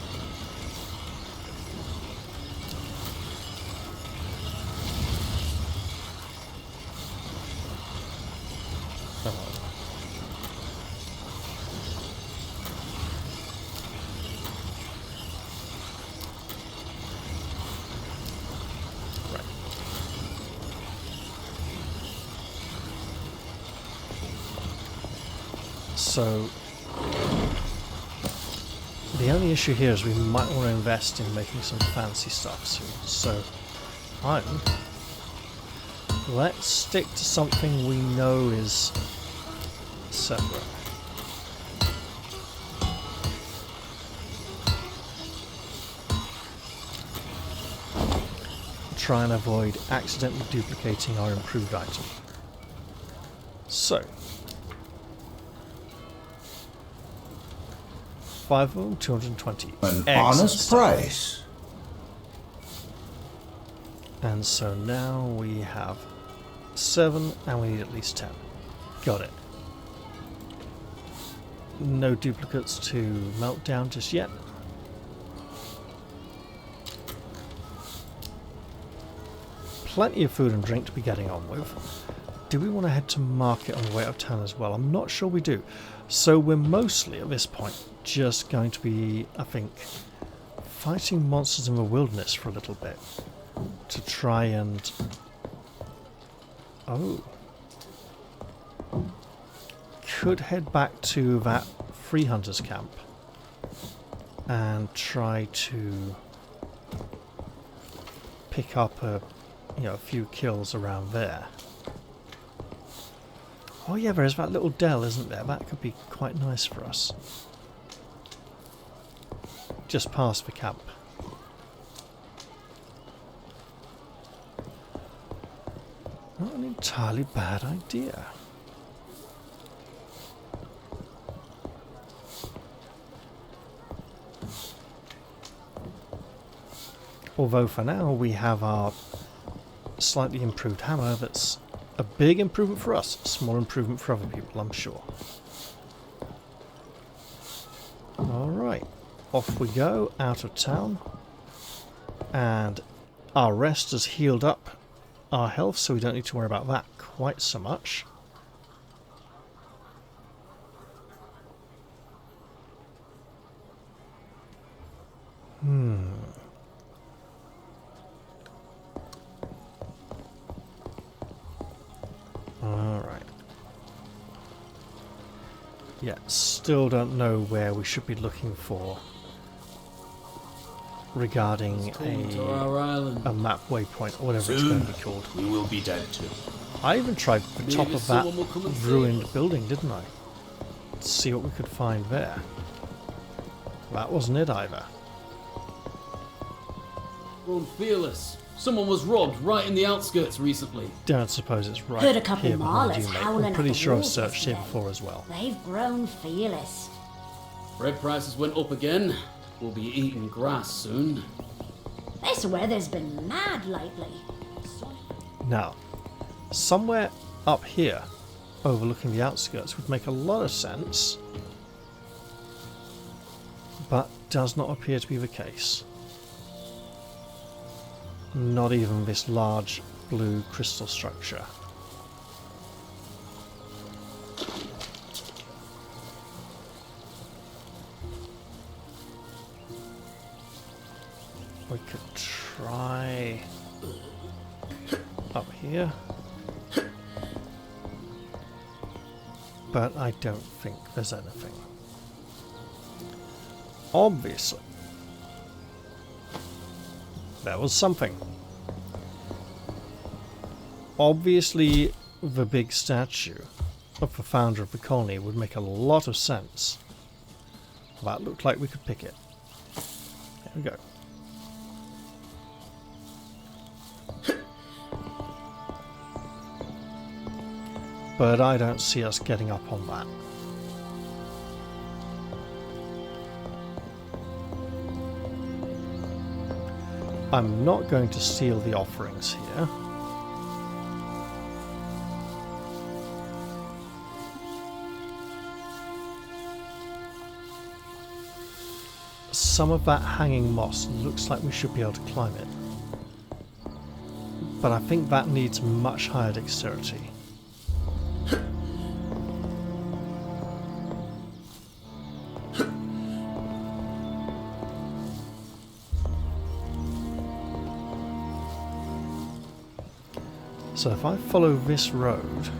So the The only issue here is we might want to invest in making some fancy stuff soon. So, let's stick to something we know is separate. Try and avoid accidentally duplicating our improved item. So, 5 of them, 220. An Excellent honest stuff. price. And so now we have 7 and we need at least 10. Got it. No duplicates to melt down just yet. Plenty of food and drink to be getting on with. Do we want to head to market on the way out of town as well? I'm not sure we do. So we're mostly at this point just going to be, I think, fighting monsters in the wilderness for a little bit to try and... Oh. Could head back to that free hunters camp and try to pick up a few kills around there. Oh yeah, there's that little dell, isn't there? That could be quite nice for us. Just past the camp. Not an entirely bad idea. Although for now we have our slightly improved hammer that's a big improvement for us, a small improvement for other people, I'm sure. Alright, off we go, out of town. And our rest has healed up our health, so we don't need to worry about that quite so much. Alright. Yeah, still don't know where we should be looking for regarding our island. a map waypoint or whatever it's going to be called. We will be dead too. I even tried the Maybe top of that someone will come and save ruined us. building, didn't I? Let's see what we could find there. That wasn't it either. Grown fearless. Someone was robbed right in the outskirts recently. Don't suppose it's right Heard a couple here behind Marlers you, mate. howling I'm at pretty the sure I've wolves searched here yesterday. before as well. They've grown fearless. Bread prices went up again. We'll be eating grass soon. This weather's been mad lately. Now, somewhere up here, overlooking the outskirts, would make a lot of sense, but does not appear to be the case. Not even this large blue crystal structure. We could try up here, but I don't think there's anything. Obviously, there was something. Obviously, the big statue of the founder of the colony would make a lot of sense. That looked like we could pick it. There we go. But I don't see us getting up on that. I'm not going to steal the offerings here. Some of that hanging moss looks like we should be able to climb it. But I think that needs much higher dexterity. So if I follow this road,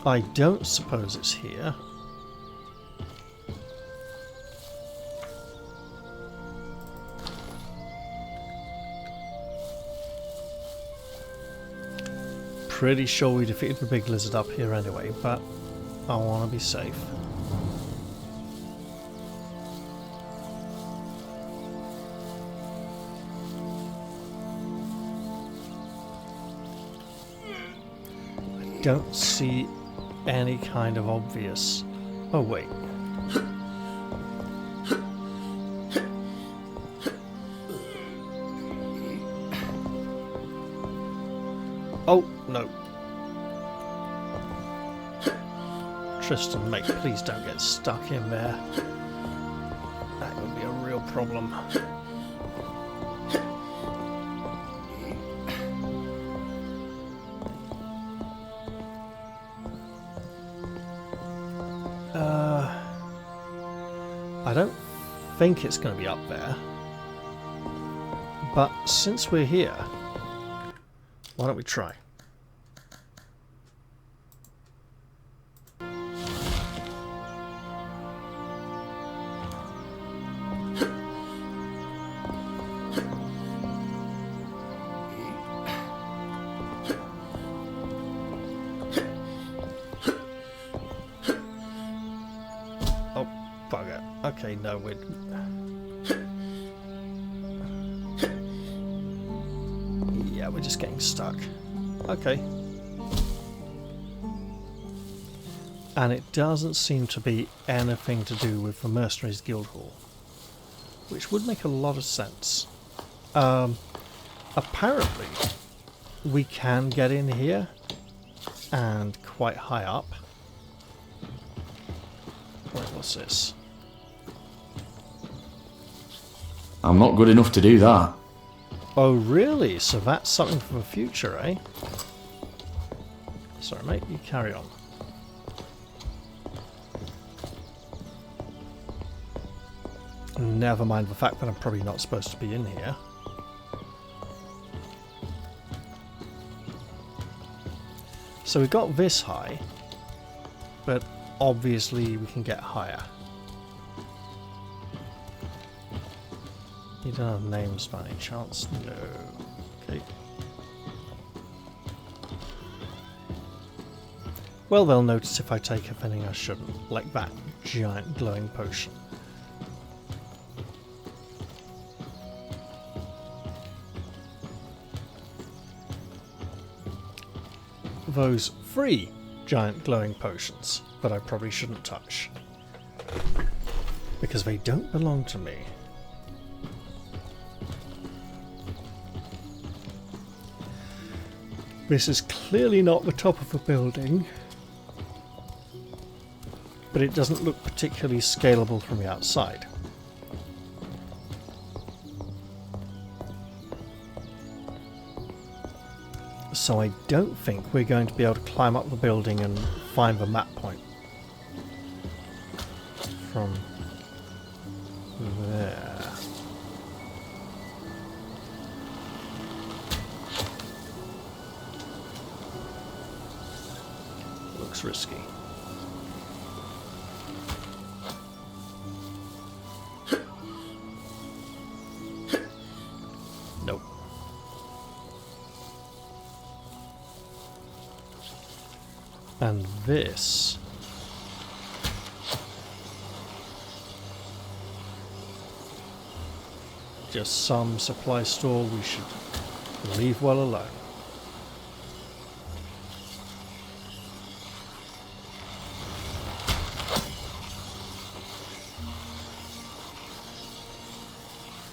I don't suppose it's here. Pretty sure we defeated the big lizard up here anyway, but I want to be safe. I don't see any kind of obvious... Oh wait. Oh, no. Tristan, mate, please don't get stuck in there. That would be a real problem. I don't think it's going to be up there. But since we're here, why don't we try? Oh, bugger. Okay, no, we're... Yeah, we're just getting stuck. Okay. And it doesn't seem to be anything to do with the Mercenaries Guild Hall, which would make a lot of sense. Apparently, we can get in here, and quite high up. Wait, what's this? I'm not good enough to do that. Oh really? So that's something for the future, eh? Sorry mate, you carry on. Never mind the fact that I'm probably not supposed to be in here. So we got this high, but obviously we can get higher. You don't have names by any chance? No. Okay. Well, they'll notice if I take anything I shouldn't, like that giant glowing potion. Those 3 giant glowing potions that I probably shouldn't touch, because they don't belong to me. This is clearly not the top of a building, but it doesn't look particularly scalable from the outside. So I don't think we're going to be able to climb up the building and find the map point from there. Looks risky. Nope. And this just some supply store we should leave well alone.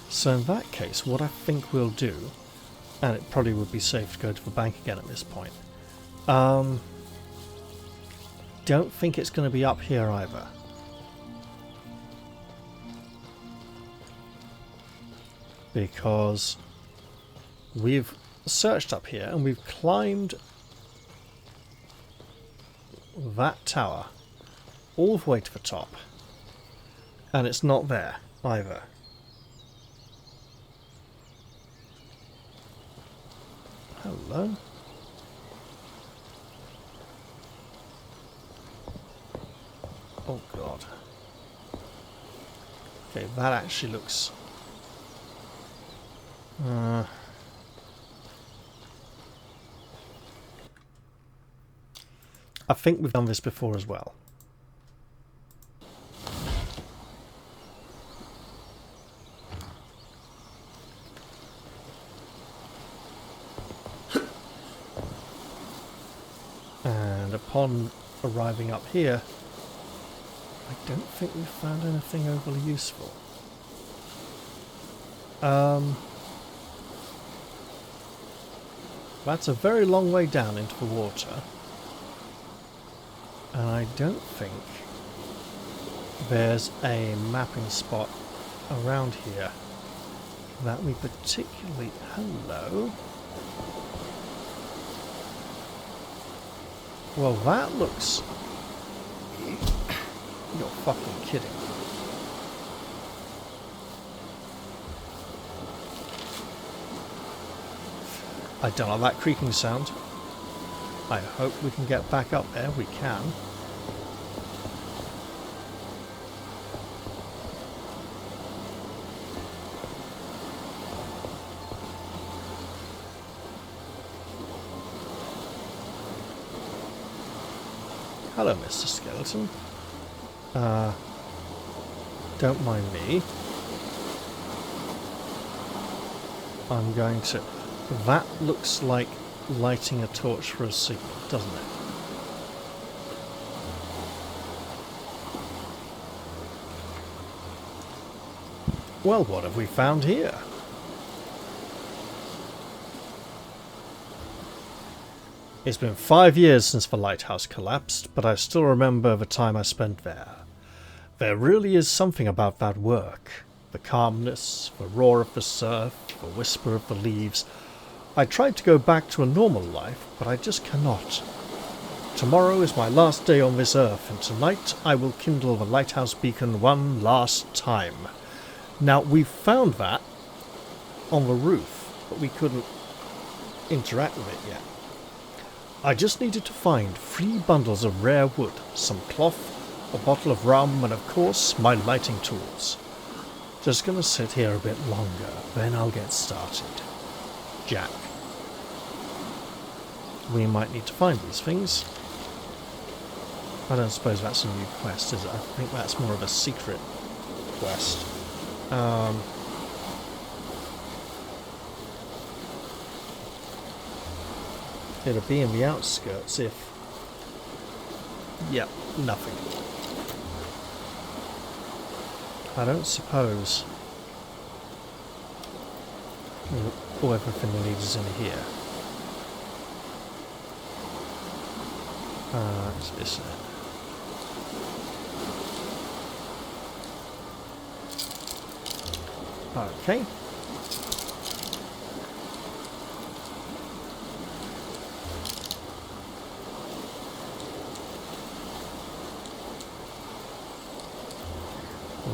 So in that case, what I think we'll do, and it probably would be safe to go to the bank again at this point, don't think it's going to be up here either. Because we've searched up here and we've climbed that tower all the way to the top, and it's not there either. Hello? that actually looks... I think we've done this before as well. And upon arriving up here, I don't think we've found anything overly useful. That's a very long way down into the water. And I don't think there's a mapping spot around here that we particularly... Hello? Well, that looks... You're fucking kidding. I don't like that creaking sound. I hope we can get back up there. We can. Hello, Mr. Skeleton. Don't mind me. I'm going to... That looks like lighting a torch for a signal, doesn't it? Well, what have we found here? It's been 5 years since the lighthouse collapsed, but I still remember the time I spent there. There really is something about that work. The calmness, the roar of the surf, the whisper of the leaves. I tried to go back to a normal life, but I just cannot. Tomorrow is my last day on this earth, and tonight I will kindle the lighthouse beacon one last time. Now, we found that on the roof, but we couldn't interact with it yet. I just needed to find 3 bundles of rare wood, some cloth, a bottle of rum, and of course, my lighting tools. Just gonna sit here a bit longer, then I'll get started. Jack. We might need to find these things. I don't suppose that's a new quest, is it? I think that's more of a secret quest. It'll be in the outskirts if... Yep, nothing. I don't suppose... Oh, everything we need is in here. Is this it? Okay.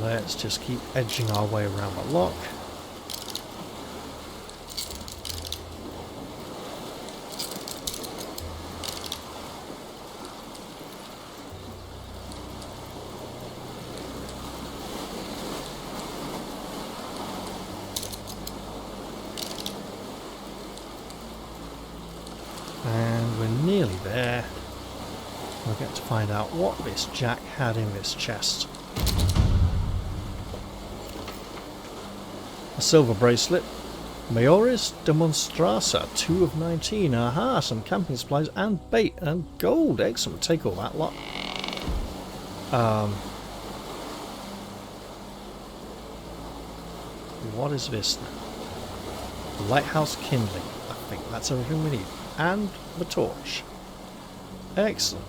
Let's just keep edging our way around the lock. And we're nearly there. We'll get to find out what this Jack had in this chest. A silver bracelet. Majoris Demonstrasa, 2 of 19. Aha, some camping supplies and bait and gold. Excellent, take all that lot. What is this now? Lighthouse kindling. I think that's everything we need. And the torch. Excellent.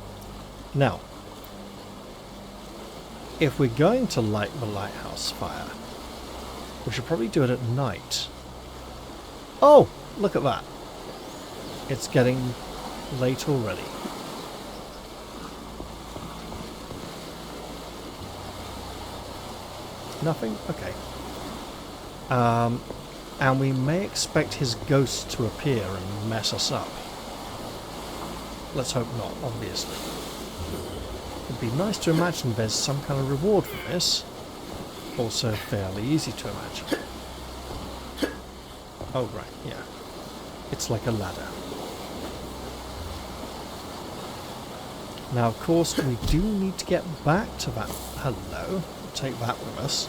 Now, if we're going to light the lighthouse fire, we should probably do it at night. Oh, look at that. It's getting late already. Nothing? Okay. And we may expect his ghost to appear and mess us up. Let's hope not, obviously. It'd be nice to imagine there's some kind of reward for this. also fairly easy to imagine. Oh, right, yeah. It's like a ladder. Now, of course, we do need to get back to that... Hello. Take that with us.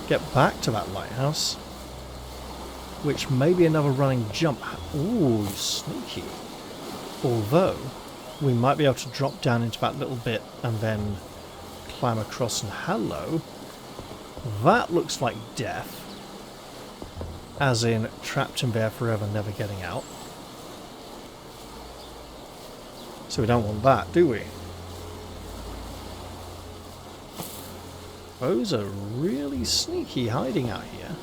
Get back to that lighthouse. Which may be another running jump. Ooh, sneaky. Although, we might be able to drop down into that little bit and then climb across and hello. That looks like death. As in, trapped in there forever, never getting out. So we don't want that, do we? Those are really sneaky hiding out here.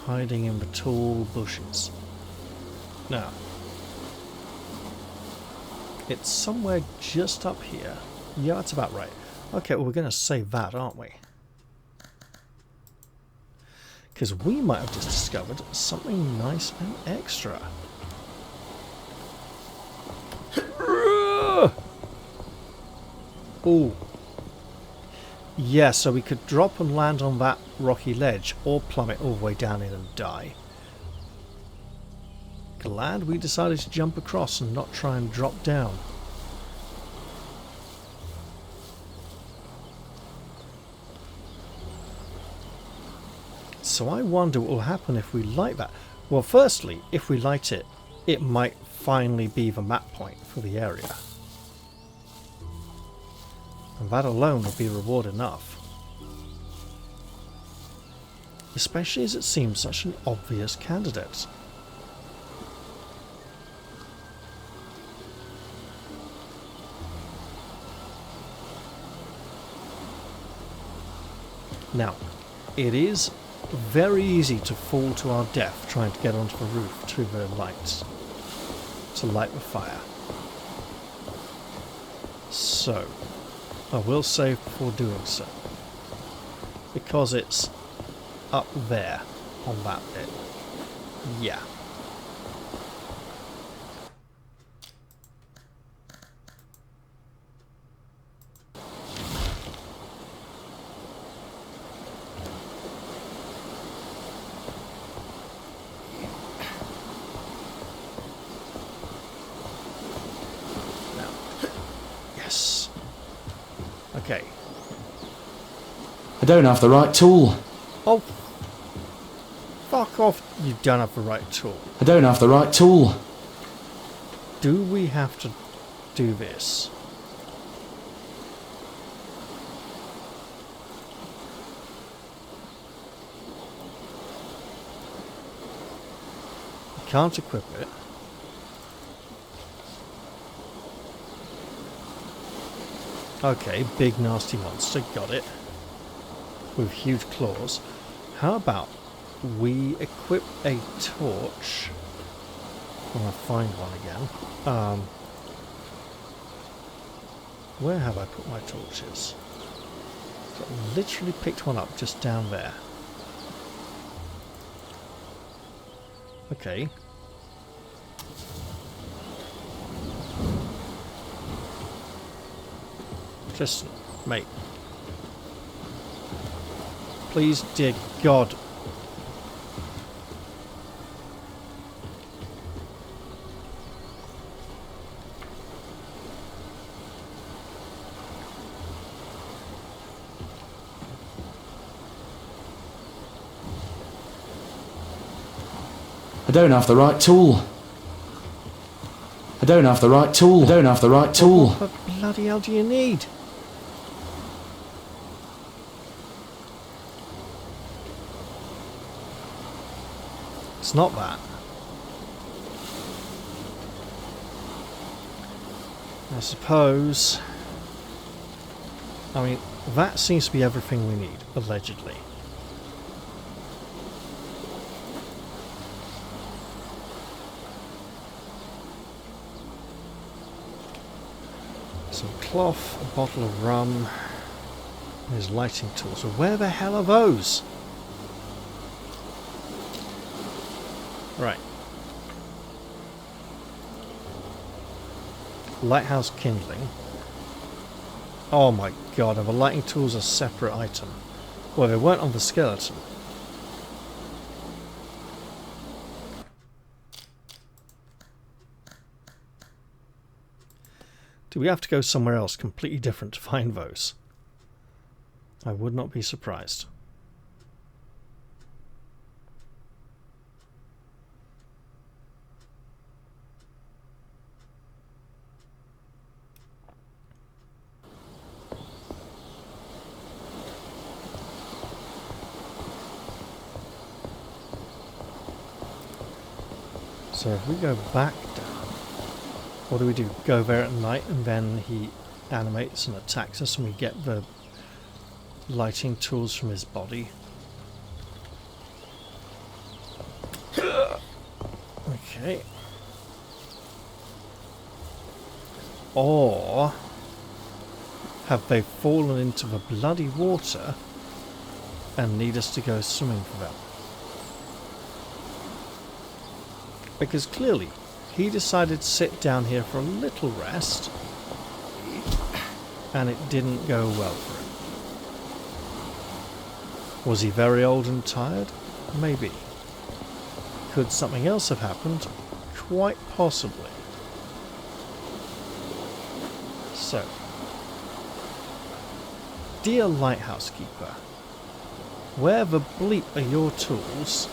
Hiding in the tall bushes. Now, it's somewhere just up here. Yeah, that's about right. Okay, well, we're going to save that, aren't we? Because we might have just discovered something nice and extra. Ooh. Yeah, so we could drop and land on that rocky ledge or plummet all the way down in and die. Glad we decided to jump across and not try and drop down. So I wonder what will happen if we light that. Well, firstly, if we light it, it might finally be the map point for the area. And that alone would be reward enough. Especially as it seems such an obvious candidate. Now, it is very easy to fall to our death trying to get onto the roof through the lights to light the fire. So, I will save before doing so, because it's up there on that bit. Yeah. Okay. I don't have the right tool. Oh, fuck off, you don't have the right tool. I don't have the right tool. Do we have to do this? We can't equip it. Okay, big nasty monster, got it. With huge claws. How about we equip a torch? When I find one again. Where have I put my torches? So I literally picked one up just down there. Okay. Tristan, mate. Please, dear God. I don't have the right tool. I don't have the right tool. I don't have the right tool. What the bloody hell do you need? It's not that. I suppose... I mean, that seems to be everything we need, allegedly. Some cloth, a bottle of rum, and his lighting tools. So where the hell are those? Right. Lighthouse kindling. Oh my god, are the lighting tools a separate item? Well, they weren't on the skeleton. Do we have to go somewhere else completely different to find those? I would not be surprised. So if we go back down, what do we do? Go there at night and then he animates and attacks us and we get the lighting tools from his body. Okay. Or have they fallen into the bloody water and need us to go swimming for them? Because clearly he decided to sit down here for a little rest and it didn't go well for him. Was he very old and tired? Maybe. Could something else have happened? Quite possibly. So, dear lighthouse keeper, where the bleep are your tools?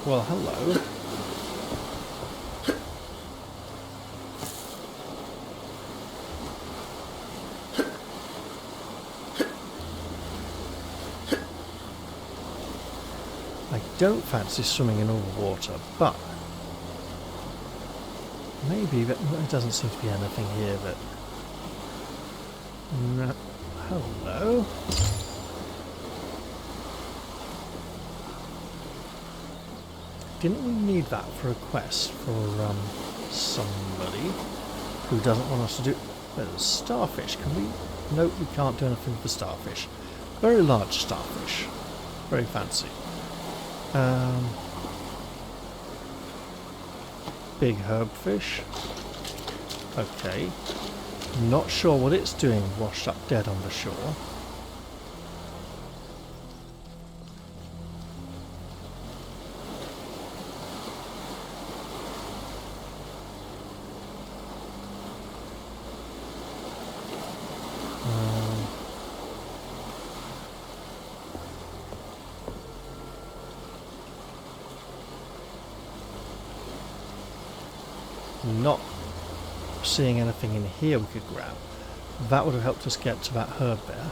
Well, hello. I don't fancy swimming in all the water, but maybe there doesn't seem to be anything here that... No. Hello? Didn't we need that for a quest for somebody who doesn't want us to do... There's a starfish. Can we... Nope, we can't do anything with the starfish. Very large starfish. Very fancy. Big herbfish. Okay. Not sure what it's doing washed up dead on the shore. Not seeing anything in here we could grab. That would have helped us get to that herb there.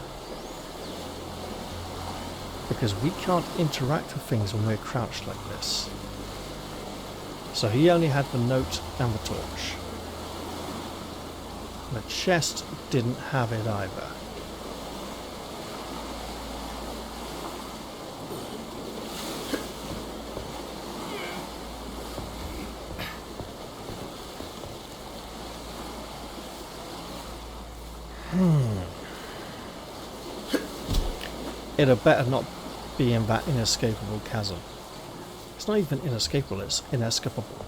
Because we can't interact with things when we're crouched like this. So he only had the note and the torch. The chest didn't have it either. It had better not be in that inescapable chasm. It's not even inescapable, it's inescapable.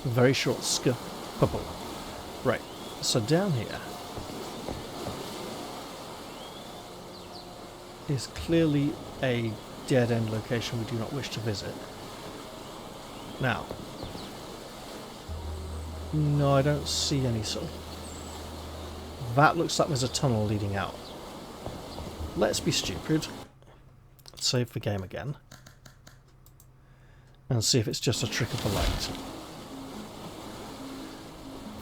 Very short scapable. Right, so down here is clearly a dead-end location we do not wish to visit. Now, no, I don't see any sort of... That looks like there's a tunnel leading out. Let's be stupid. Let's save the game again. And see if it's just a trick of the light.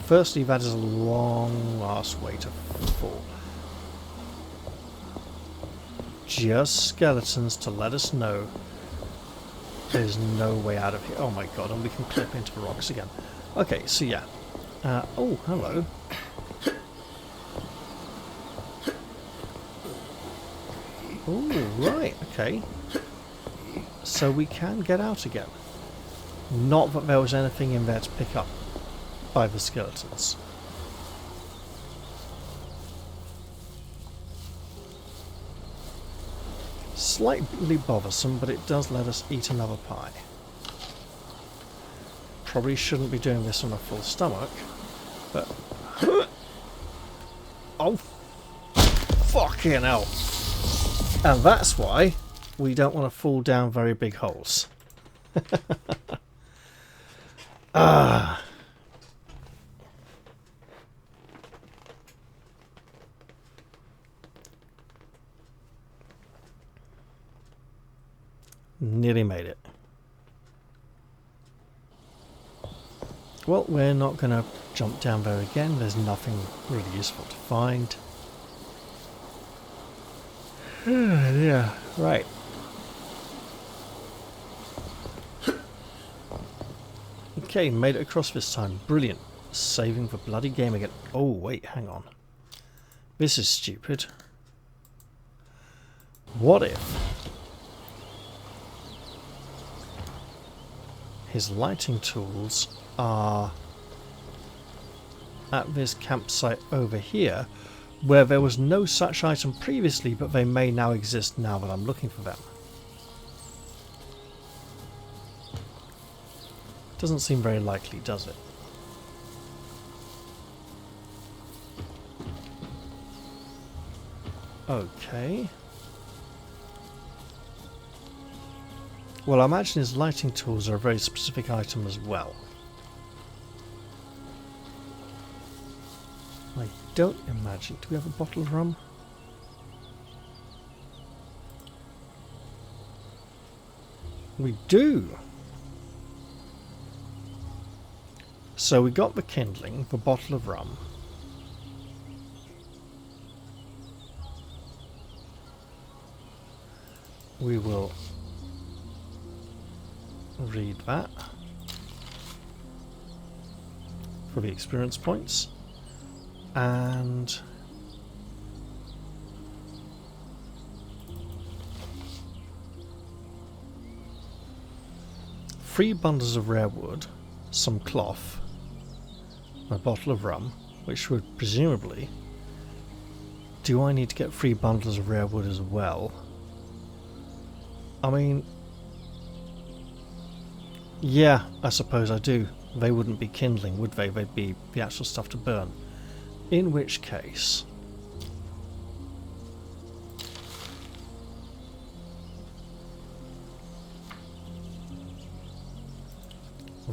Firstly, that is a long ass way to fall. Just skeletons to let us know there's no way out of here. Oh my god, and we can clip into the rocks again. Okay, so yeah. Oh, hello. Oh, right, okay. So we can get out again. Not that there was anything in there to pick up by the skeletons. slightly bothersome, but it does let us eat another pie. Probably shouldn't be doing this on a full stomach, but... Oh, fucking hell. And that's why we don't want to fall down very big holes. Ah. Nearly made it. Well, we're not going to jump down there again. There's nothing really useful to find. Yeah, right. Okay, made it across this time. Brilliant. Saving the bloody game again. Oh, wait, hang on. This is stupid. What if his lighting tools are at this campsite over here, where there was no such item previously, but they may now exist now that I'm looking for them? Doesn't seem very likely, does it? Okay. Well, I imagine his lighting tools are a very specific item as well. I don't imagine... Do we have a bottle of rum? We do! So we got the kindling, the bottle of rum. We will read that for the experience points, and three bundles of rare wood, some cloth, a bottle of rum, which would presumably... Do I need to get 3 bundles of rare wood as well? I mean... Yeah, I suppose I do. They wouldn't be kindling, would they? They'd be the actual stuff to burn. In which case...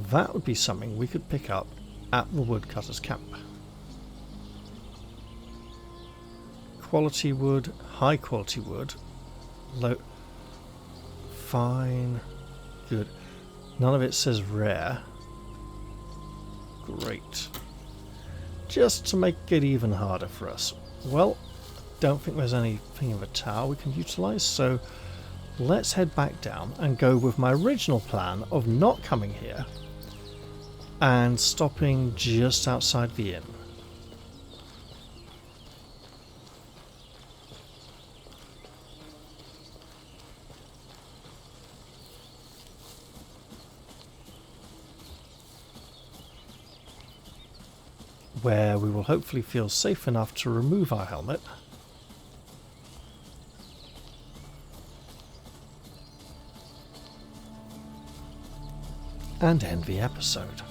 that would be something we could pick up at the woodcutter's camp. Quality wood, high quality wood, low... fine, good. None of it says rare. Great. Just to make it even harder for us. Well, don't think there's anything in the tower we can utilise, so let's head back down and go with my original plan of not coming here and stopping just outside the inn. Where we will hopefully feel safe enough to remove our helmet and end the episode.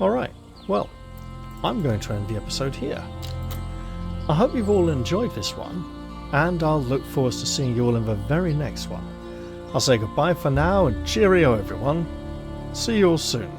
Alright, well, I'm going to end the episode here. I hope you've all enjoyed this one, and I'll look forward to seeing you all in the very next one. I'll say goodbye for now, and cheerio everyone. See you all soon.